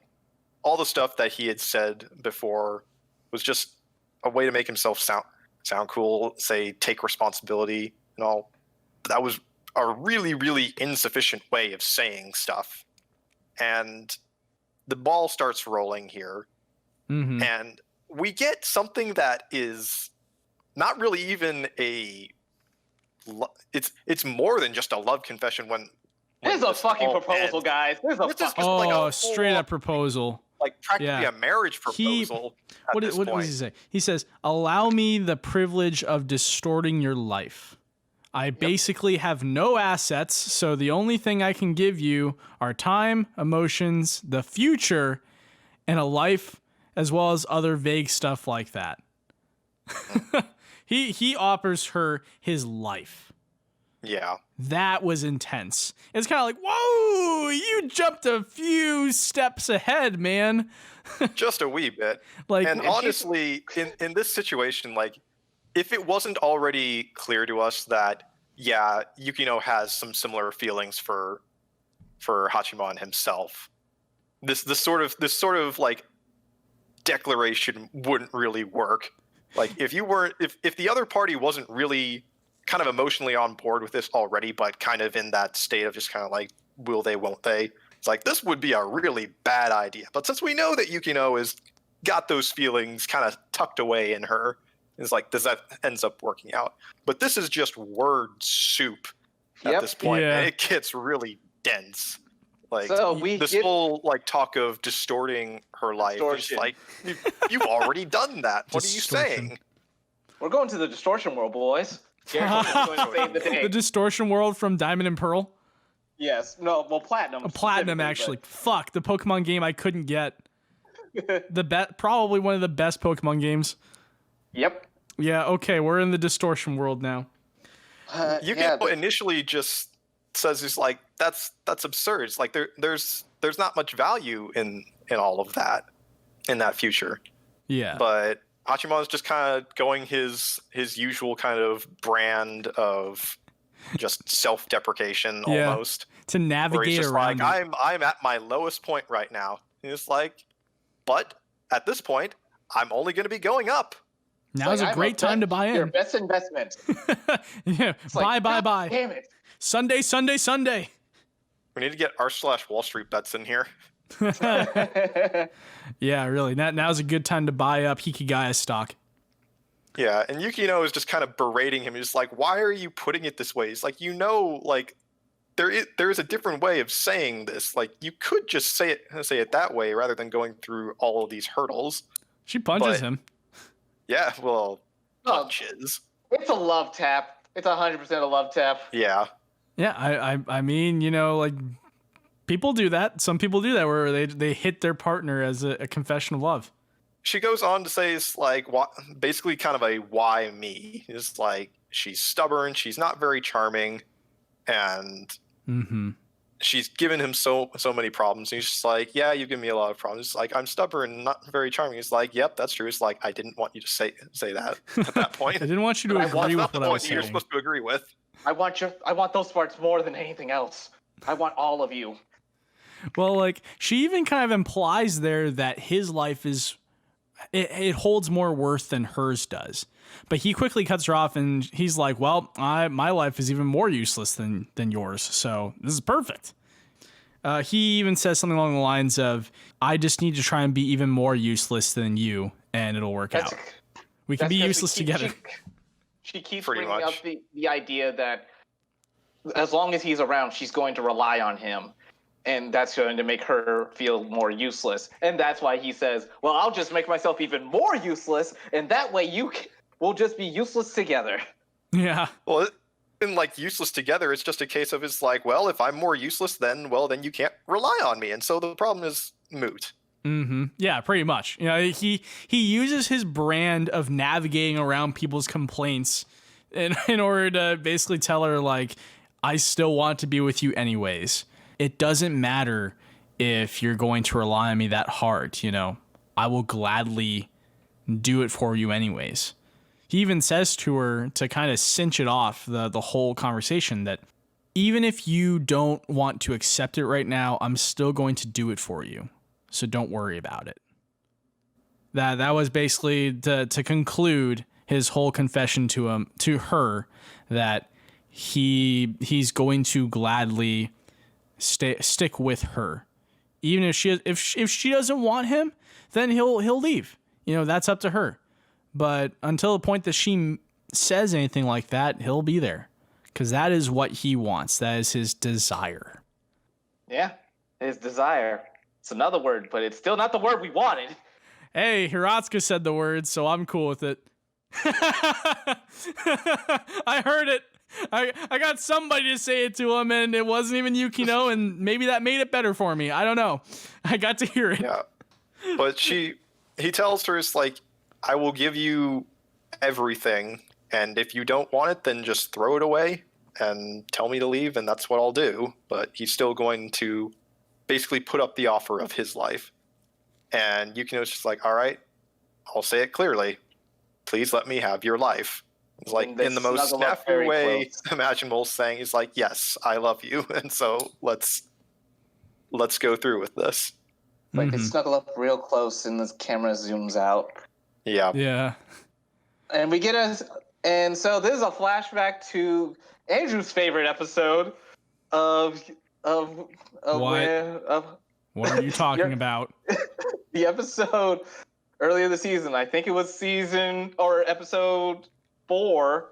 all the stuff that he had said before was just a way to make himself sound cool, say, take responsibility and all. That was a really, really insufficient way of saying stuff. And the ball starts rolling here. Mm-hmm. And we get something that is not really even it's more than just a love confession when there's a fucking proposal, guys. There's a fucking like a straight up proposal. Like practically a marriage proposal. What does he say? He says, "Allow me the privilege of distorting your life. I basically have no assets, so the only thing I can give you are time, emotions, the future, and a life, as well as other vague stuff like that." He offers her his life. Yeah. That was intense. It's kind of like, whoa, you jumped a few steps ahead, man. Just a wee bit. And honestly, in this situation, like, if it wasn't already clear to us that, yeah, Yukino has some similar feelings for Hachiman himself, this sort of like declaration wouldn't really work. Like, if the other party wasn't really kind of emotionally on board with this already, but kind of in that state of just kind of like, will they, won't they? It's like, this would be a really bad idea. But since we know that Yukino has got those feelings kind of tucked away in her, it's like, that ends up working out. But this is just word soup at this point. Yeah. And it gets really dense. Like, so whole like talk of distorting her life is like, you've already done that. What are you saying? We're going to the distortion world, boys. Going to save the day. The distortion world from Diamond and Pearl? Yes. No, well, Platinum. Platinum, actually. But... Fuck, the Pokemon game I couldn't get. Probably one of the best Pokemon games. Yep. Yeah, okay, we're in the distortion world now. Initially just says, he's like, that's absurd. It's like there's not much value in all of that, in that future. Yeah. But Hachiman's just kind of going his usual kind of brand of just self-deprecation almost. To navigate around. Like, I'm at my lowest point right now. And it's like, but at this point, I'm only going to be going up. Now's a great time to buy in. Your best investment. Yeah. Buy. Damn it. Sunday. We need to get r/Wall Street bets in here. Yeah, really. Now's a good time to buy up Hikigaya stock. Yeah, and Yukino is just kind of berating him. He's like, why are you putting it this way? He's like, like, there is a different way of saying this. Like, you could just say it that way rather than going through all of these hurdles. She punches him. Yeah, well, punches. It's a love tap. It's 100% a love tap. Yeah. Yeah, I mean, like, people do that. Some people do that where they hit their partner as a confession of love. She goes on to say, it's like, basically kind of a why me. It's like, she's stubborn, she's not very charming, and she's given him so many problems. And he's just like, yeah, you give me a lot of problems. It's like, I'm stubborn, not very charming. He's like, yep, that's true. It's like, I didn't want you to say that at that point. I didn't want you to agree with what I was saying. You're supposed to agree with. I want those parts more than anything else. I want all of you. Well, like, she even kind of implies there that his life it holds more worth than hers does. But he quickly cuts her off and he's like, well, my life is even more useless than yours. So this is perfect. He even says something along the lines of, I just need to try and be even more useless than you and it'll work out. We can be useless together. She keeps bringing up the idea that as long as he's around, she's going to rely on him. And that's going to make her feel more useless. And that's why he says, well, I'll just make myself even more useless. And that way we'll just be useless together. Yeah. Well, and like useless together, it's just a case of it's like, well, if I'm more useless, then you can't rely on me, and so the problem is moot. Mm-hmm. Yeah, pretty much. You know, he uses his brand of navigating around people's complaints in order to basically tell her, like, I still want to be with you anyways. It doesn't matter if you're going to rely on me that hard, you know. I will gladly do it for you anyways. He even says to her, to kind of cinch it off the whole conversation, that even if you don't want to accept it right now, I'm still going to do it for you. So don't worry about it. That was basically to conclude his whole confession to her, that he's going to gladly stick with her, even if she doesn't want him, then he'll leave. You know, that's up to her. But until the point that she says anything like that, he'll be there, because that is what he wants. That is his desire. Yeah, his desire. It's another word, but it's still not the word we wanted. Hey, Hiratsuka said the word, so I'm cool with it. I heard it. I got somebody to say it to him, and it wasn't even Yukino, and maybe that made it better for me. I don't know. I got to hear it. Yeah, but he tells her, it's like, I will give you everything, and if you don't want it, then just throw it away and tell me to leave, and that's what I'll do. But he's still going to basically put up the offer of his life. And Yukino's just like, all right, I'll say it clearly. Please let me have your life. It's like, in the most SNAFU way imaginable, saying, he's like, yes, I love you, and so let's go through with this. Like, they snuggle up real close, and the camera zooms out. Yeah. Yeah. And and so this is a flashback to Andrew's favorite episode of what are you talking about? The episode earlier this season. I think it was episode 4.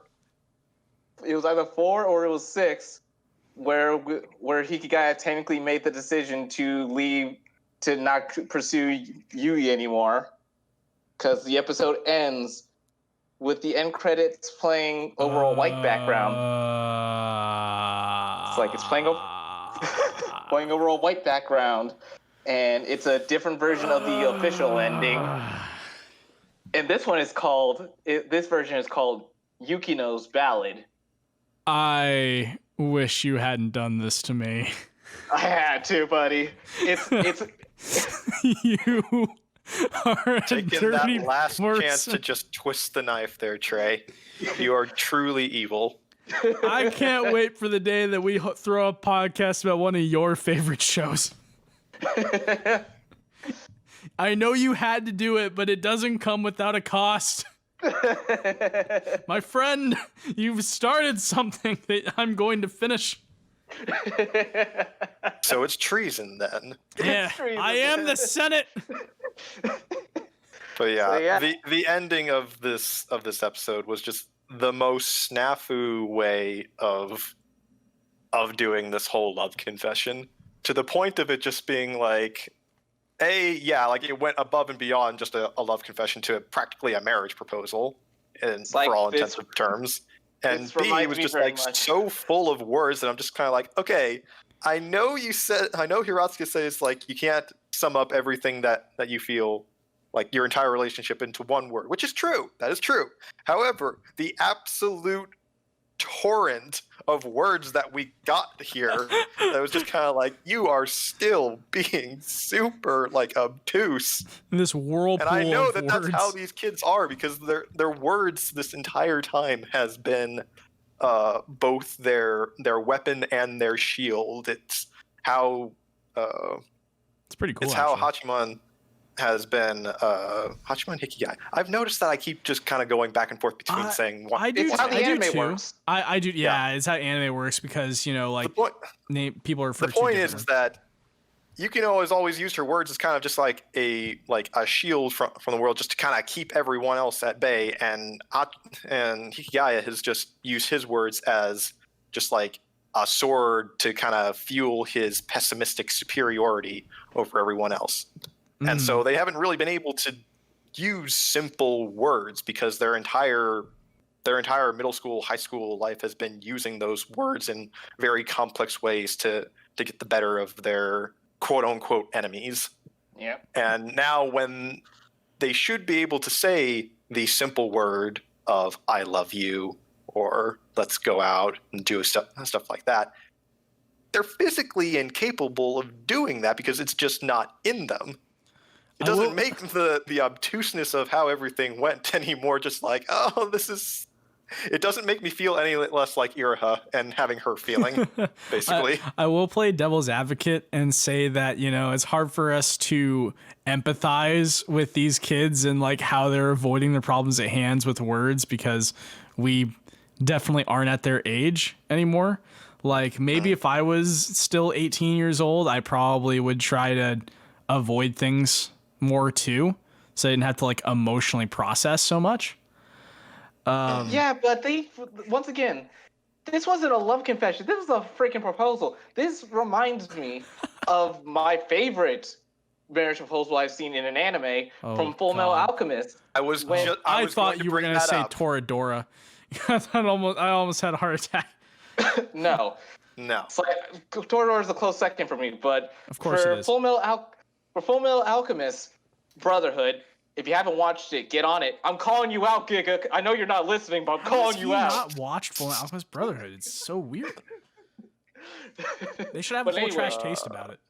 It was either 4 or it was 6, where Hikigaya technically made the decision to leave, to not pursue Yui anymore, because the episode ends with the end credits playing over a white background. It's like it's playing over a white background, and it's a different version of the official ending. And this version is called Yukino's Ballad. I wish you hadn't done this to me. I had to, buddy. It's you are taking that last chance to just twist the knife there, Trey. You are truly evil. I can't wait for the day that we throw a podcast about one of your favorite shows. I know you had to do it, but it doesn't come without a cost. My friend, you've started something that I'm going to finish. So it's treason then. Yeah, I am the Senate. But yeah, the ending of this episode was just the most SNAFU way of doing this whole love confession, to the point of it just being like, like it went above and beyond just a love confession to practically a marriage proposal, and for all intents and terms. And B, it was just like so full of words that I'm just kind of like, okay, I know Hiratsuka says like you can't sum up everything that you feel, like your entire relationship, into one word, which is true. That is true. However, the absolute torrent of words that we got here, that was just kind of like, you are still being super like obtuse. This whirlpool. And I know that that's how these kids are, because their words this entire time has been both their weapon and their shield. It's how it's pretty cool. It's how Hachiman has been Hachiman Hikigaya. I've noticed that I keep just kind of going back and forth between saying one. It's how the anime works. I do. Yeah, it's how anime works, because like people are. The point is that Yukino has always used her words as kind of just like a shield from the world, just to kind of keep everyone else at bay, and Hikigaya has just used his words as just like a sword to kind of fuel his pessimistic superiority over everyone else. And so they haven't really been able to use simple words because their entire middle school, high school life has been using those words in very complex ways to get the better of their quote unquote enemies. Yeah. And now when they should be able to say the simple word of I love you or let's go out and do stuff like that, they're physically incapable of doing that because it's just not in them. It doesn't make the obtuseness of how everything went any more just like, oh, it doesn't make me feel any less like Iraha and having her feeling, basically. I will play devil's advocate and say that, it's hard for us to empathize with these kids and like how they're avoiding the problems at hand with words because we definitely aren't at their age anymore. Like maybe if I was still 18 years old, I probably would try to avoid things more too, so I didn't have to like emotionally process so much. Yeah, but once again, this wasn't a love confession. This was a freaking proposal. This reminds me of my favorite marriage proposal I've seen in an anime from Full Metal Alchemist. I thought you were gonna say Toradora. I almost had a heart attack. No. It's like, Toradora is a close second for me, but of course it is. For Full Metal Alchemist Brotherhood, if you haven't watched it, get on it. I'm calling you out, Giga. I know you're not listening, but I'm calling you out. Not watched Full Metal Alchemist Brotherhood. It's so weird. They should have a whole trash taste about it.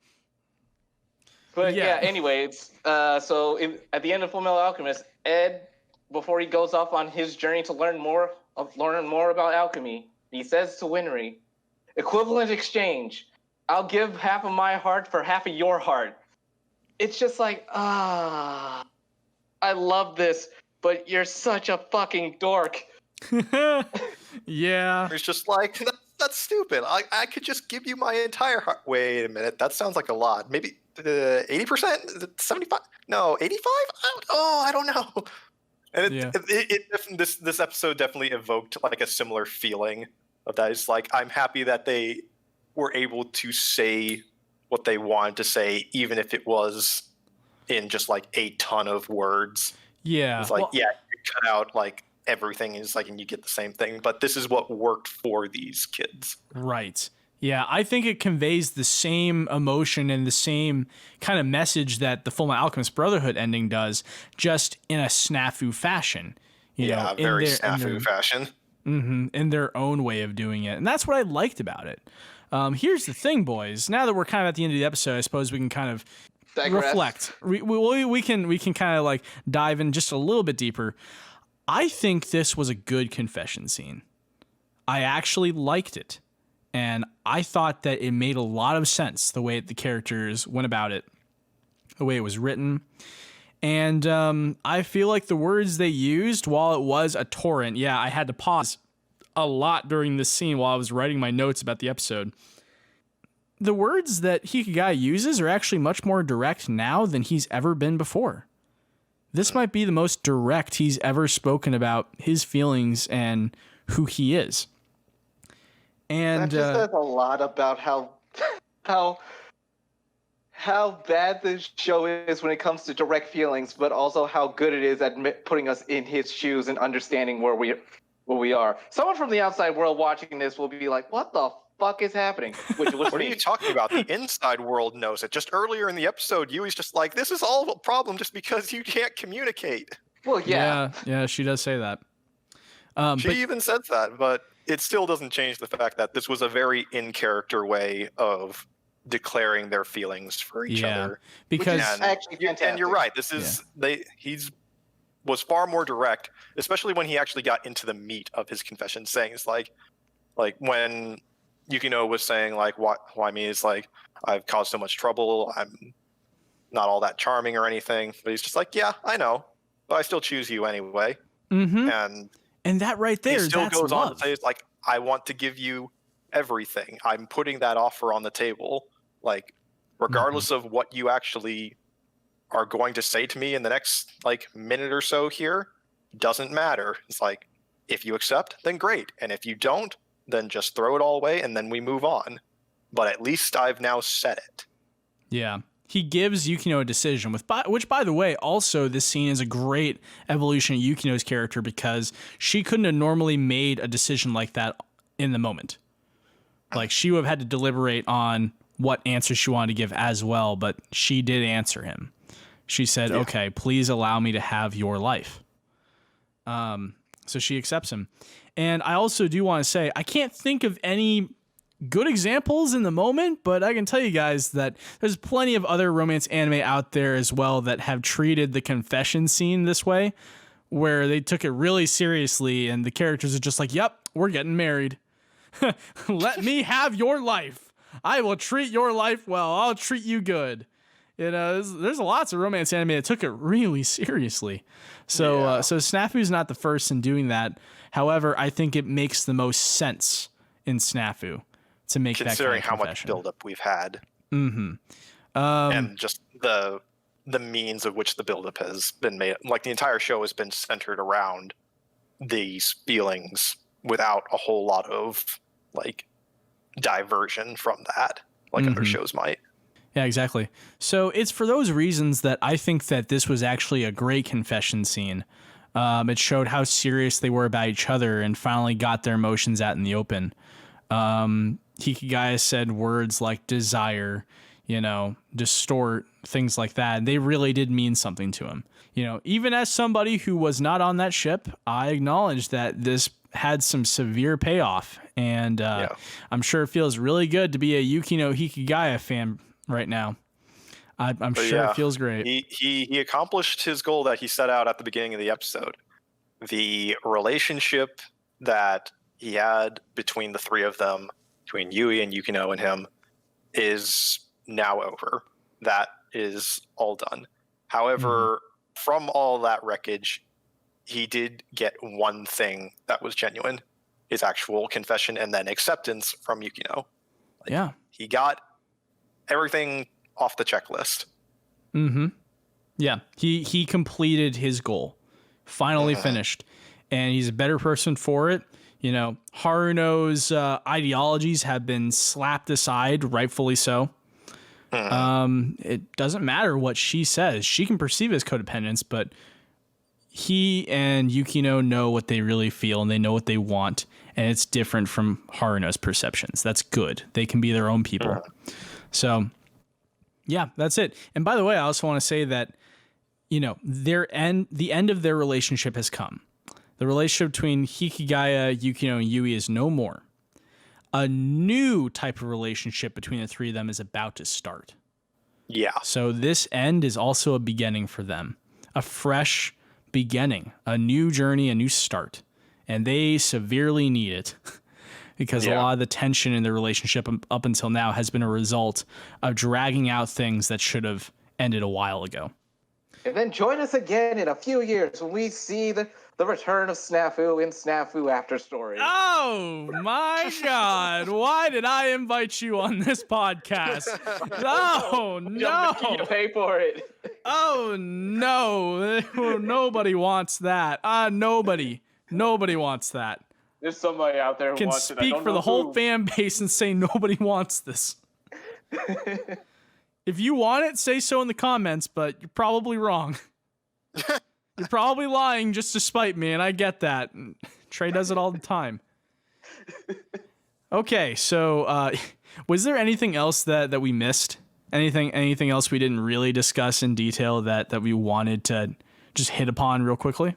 But yeah, anyways, so at the end of Full Metal Alchemist, Ed, before he goes off on his journey to learn more about alchemy, he says to Winry, equivalent exchange. I'll give half of my heart for half of your heart. It's just like, I love this, but you're such a fucking dork. Yeah. It's just like, that's stupid. I could just give you my entire heart. Wait a minute. That sounds like a lot. Maybe 80%? 75? No, 85? I don't know. And this episode definitely evoked like a similar feeling of that. It's like, I'm happy that they were able to say what they wanted to say, even if it was in just like a ton of words. Yeah. It's like, you cut out like everything is like, and you get the same thing. But this is what worked for these kids. Right. Yeah, I think it conveys the same emotion and the same kind of message that the Fullmetal Alchemist Brotherhood ending does, just in a snafu fashion. Very snafu fashion. In their own way of doing it. And that's what I liked about it. Here's the thing, boys. Now that we're kind of at the end of the episode, I suppose we can kind of reflect. We can kind of like dive in just a little bit deeper. I think this was a good confession scene. I actually liked it. And I thought that it made a lot of sense, the way the characters went about it, the way it was written. And I feel like the words they used, while it was a torrent, I had to pause a lot during this scene while I was writing my notes about the episode. The words that Hikigaya uses are actually much more direct now than he's ever been before. This might be the most direct he's ever spoken about his feelings and who he is. And that just says a lot about how bad this show is when it comes to direct feelings, but also how good it is at putting us in his shoes and understanding where we are. Someone from the outside world watching this will be like, "What the fuck is happening?" Which was what are you talking about? The inside world knows it. Just earlier in the episode, Yui's just like, "This is all a problem just because you can't communicate." Well, yeah, she does say that. She even says that, but it still doesn't change the fact that this was a very in-character way of declaring their feelings for each other. Because actually fantastic. And you're right. This is he's was far more direct, especially when he actually got into the meat of his confession, saying it's like when Yukino was saying like, why me? Is like, I've caused so much trouble. I'm not all that charming or anything. But he's just like, yeah, I know, but I still choose you anyway. Mm-hmm. And that right there, he still that's goes love. on to say, it's like, I want to give you everything. I'm putting that offer on the table. Like, regardless of what you actually are going to say to me in the next like minute or so here, doesn't matter. It's like, if you accept, then great. And if you don't, then just throw it all away and then we move on. But at least I've now said it. Yeah. he gives Yukino a decision, which, by the way, also this scene is a great evolution of Yukino's character because she couldn't have normally made a decision like that in the moment. Like, she would have had to deliberate on what answer she wanted to give as well, but she did answer him. She said, okay, please allow me to have your life. So she accepts him. And I also do want to say, I can't think of any good examples in the moment, but I can tell you guys that there's plenty of other romance anime out there as well that have treated the confession scene this way, where they took it really seriously and the characters are just like, yep, we're getting married. Let me have your life. I will treat your life well. I'll treat you good. You know, there's lots of romance anime that took it really seriously. So, so SNAFU's not the first in doing that. However, I think it makes the most sense in SNAFU to make considering that kind of how much buildup we've had, and just the means of which the buildup has been made. Like, the entire show has been centered around these feelings without a whole lot of like diversion from that, like other shows might. Yeah, exactly. So it's for those reasons that I think that this was actually a great confession scene. It showed how serious they were about each other and finally got their emotions out in the open. Hikigaya said words like desire, you know, distort, things like that. They really did mean something to him. You know, even as somebody who was not on that ship, I acknowledge that this had some severe payoff. And I'm sure it feels really good to be a Yukino Hikigaya fan right now. I'm sure it feels great. He accomplished his goal that he set out at the beginning of the episode. The relationship that he had between the three of them, between Yui and Yukino and him, is now over. That is all done. However, from all that wreckage, he did get one thing that was genuine: his actual confession and then acceptance from Yukino. He got everything off the checklist. Yeah, he completed his goal, finally finished, and he's a better person for it. You know, Haruno's ideologies have been slapped aside, rightfully so. It doesn't matter what she says. She can perceive it as codependence, but he and Yukino know what they really feel and they know what they want, and it's different from Haruno's perceptions. That's good. They can be their own people. So, yeah, that's it. And by the way, I also want to say that, you know, the end of their relationship has come. The relationship between Hikigaya, Yukino, and Yui is no more. A new type of relationship between the three of them is about to start. Yeah. So this end is also a beginning for them. A fresh beginning, a new journey, a new start. And they severely need it because a lot of the tension in their relationship up until now has been a result of dragging out things that should have ended a while ago. And then join us again in a few years when we see the return of SNAFU in SNAFU After Story. Oh my God! Why did I invite you on this podcast? Oh no! You pay for it. Oh no! Nobody wants that. Nobody wants that. There's somebody out there who Can wants it. speak for the whole fan base and say nobody wants this. If you want it, say so in the comments, but you're probably wrong. You're probably lying just to spite me, and I get that. Trey does it all the time. Okay, so was there anything else that we missed? Anything else we didn't really discuss in detail that we wanted to just hit upon real quickly?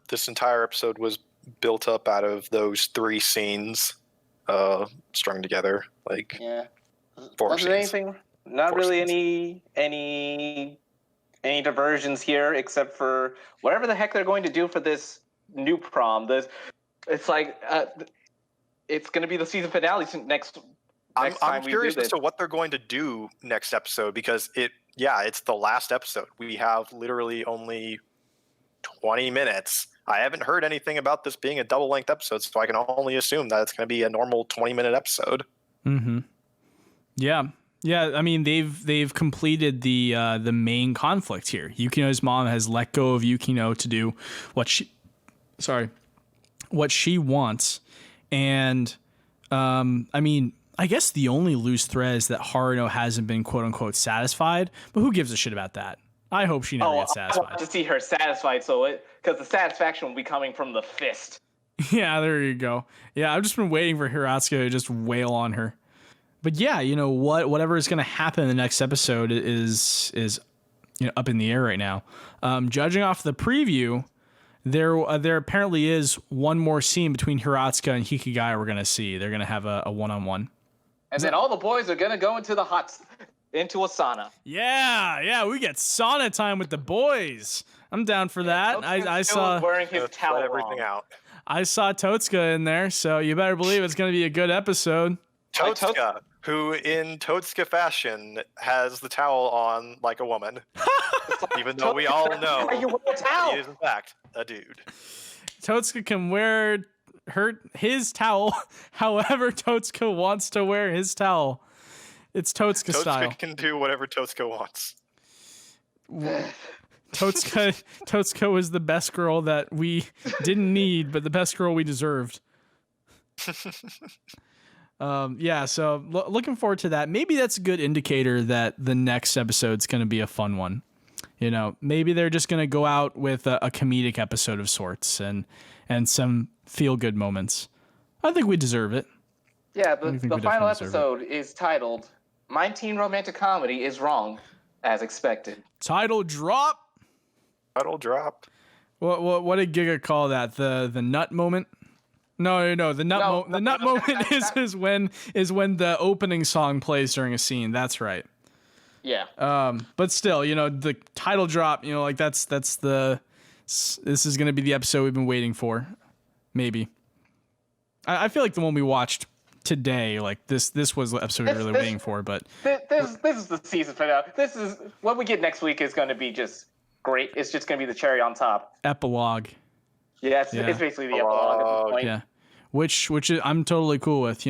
This entire episode was built up out of those three scenes strung together. Like, Wasn't anything? Not really any diversions here, except for whatever the heck they're going to do for this new prom. It's like it's going to be the season finale next time. I'm curious as to what they're going to do next episode, because it's the last episode. We have literally only 20 minutes. I haven't heard anything about this being a double-length episode, so I can only assume that it's going to be a normal 20-minute episode. Yeah, I mean they've completed the main conflict here. Yukino's mom has let go of Yukino to do what she wants, and I mean I guess the only loose thread is that Haruno hasn't been quote unquote satisfied, but who gives a shit about that? I hope she never gets I satisfied. want to see her satisfied, because the satisfaction will be coming from the fist. Yeah, there you go. Yeah, I've just been waiting for Hiratsuka to just wail on her. But yeah, whatever is going to happen in the next episode is up in the air right now. Judging off the preview, there apparently is one more scene between Hiratsuka and Hikigaya we're going to see. They're going to have a one-on-one. And then all the boys are going to go into a sauna. Yeah, we get sauna time with the boys. I'm down for that. I saw wearing his towel everything out. I saw Totsuka in there, so you better believe it's going to be a good episode. Totsuka, who in Totsuka fashion has the towel on like a woman, even though we all know you wear a towel? he is in fact a dude. Totsuka can wear his towel however Totsuka wants to wear his towel. It's Totsuka style. Totsuka can do whatever Totsuka wants. Totsuka was the best girl that we didn't need, but the best girl we deserved. So looking forward to that. Maybe that's a good indicator that the next episode's going to be a fun one. Maybe they're just going to go out with a comedic episode of sorts and some feel-good moments. I think we deserve it. Yeah, the final episode is titled, My Teen Romantic Comedy is Wrong, as expected. Title drop. Title drop. What did Giga call that? The nut moment? No. The nut moment is when the opening song plays during a scene. That's right. Yeah. But still, the title drop. This is gonna be the episode we've been waiting for. Maybe. I feel like the one we watched today, like this was the episode we're really waiting for. But this is the season finale. This is what we get next week is going to be just great. It's just going to be the cherry on top. Epilogue. Yeah, it's basically the epilogue at this point. Yeah. Which I'm totally cool with.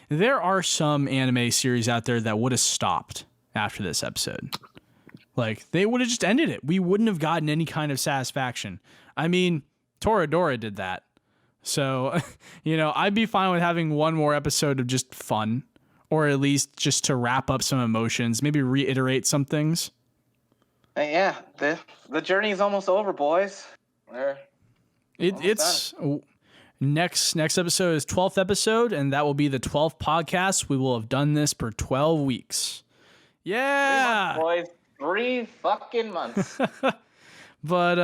There are some anime series out there that would have stopped after this episode. Like, they would have just ended it. We wouldn't have gotten any kind of satisfaction. I mean, Toradora did that. So, I'd be fine with having one more episode of just fun, or at least just to wrap up some emotions, maybe reiterate some things. Yeah, the journey is almost over, boys. It's next episode is 12th episode, and that will be the 12th podcast. We will have done this for 12 weeks. Yeah, 3 months, boys. 3 fucking months. but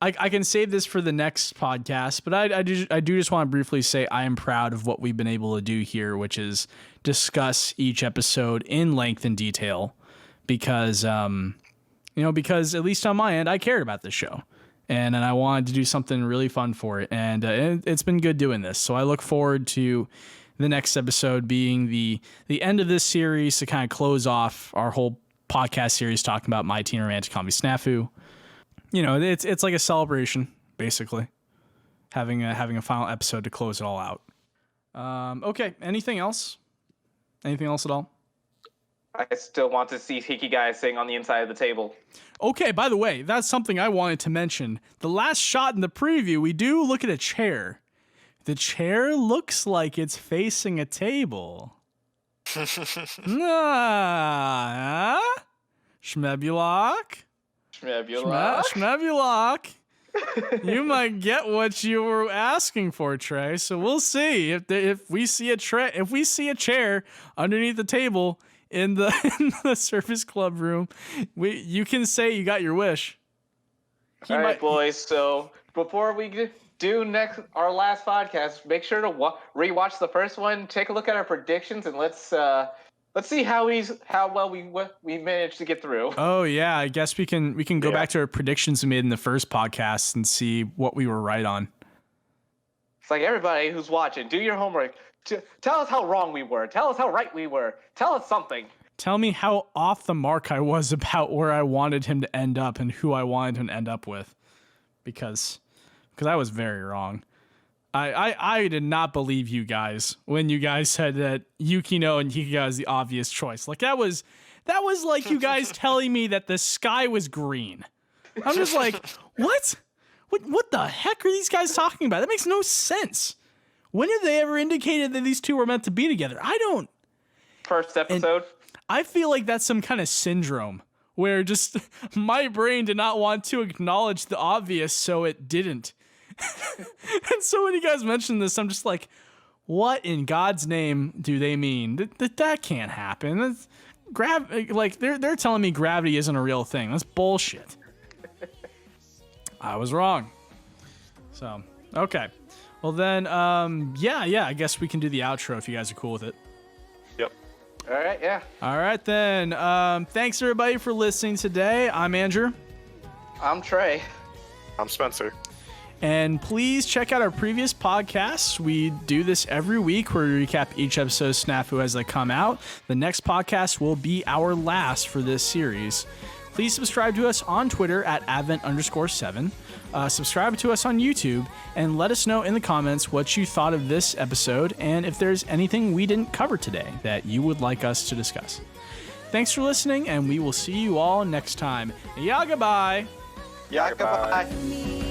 I can save this for the next podcast, but I do just want to briefly say I am proud of what we've been able to do here, which is discuss each episode in length and detail, because because at least on my end, I cared about this show, and I wanted to do something really fun for it, and it's been good doing this. So I look forward to the next episode being the end of this series to kind of close off our whole podcast series talking about My Teen Romantic Comedy SNAFU. It's like a celebration, basically, having a final episode to close it all out. Okay, anything else? Anything else at all? I still want to see Hikigaya sing on the inside of the table. Okay, by the way, that's something I wanted to mention. The last shot in the preview, we do look at a chair. The chair looks like it's facing a table. Schmebulok. Schmebulok. You might get what you were asking for, Trey. So we'll see if we see a chair underneath the table in the Surface Club room. You can say you got your wish. All right, boys. So before we do our last podcast, make sure to rewatch the first one. Take a look at our predictions, and let's see how well we managed to get through. Oh yeah, I guess we can go back to our predictions we made in the first podcast and see what we were right on. It's like, everybody who's watching, do your homework. Tell us how wrong we were. Tell us how right we were. Tell us something. Tell me how off the mark I was about where I wanted him to end up and who I wanted him to end up with, because I was very wrong. I did not believe you guys when you guys said that Yukino and Hikigaya is the obvious choice. Like, that was like you guys telling me that the sky was green. I'm just like, what the heck are these guys talking about? That makes no sense. When have they ever indicated that these two were meant to be together? I don't. First episode. I feel like that's some kind of syndrome where just my brain did not want to acknowledge the obvious, so it didn't. And so when you guys mention this, I'm just like, what in God's name do they mean? That can't happen. They're telling me gravity isn't a real thing. That's bullshit. I was wrong. So, okay. Well then, yeah, I guess we can do the outro if you guys are cool with it. Yep. All right, yeah. All right then. Thanks everybody for listening today. I'm Andrew. I'm Trey. I'm Spencer. And please check out our previous podcasts. We do this every week where we recap each episode of SNAFU as they come out. The next podcast will be our last for this series. Please subscribe to us on Twitter at Advent_7. Subscribe to us on YouTube and let us know in the comments what you thought of this episode and if there's anything we didn't cover today that you would like us to discuss. Thanks for listening, and we will see you all next time. Yeah, goodbye. Yeah, goodbye.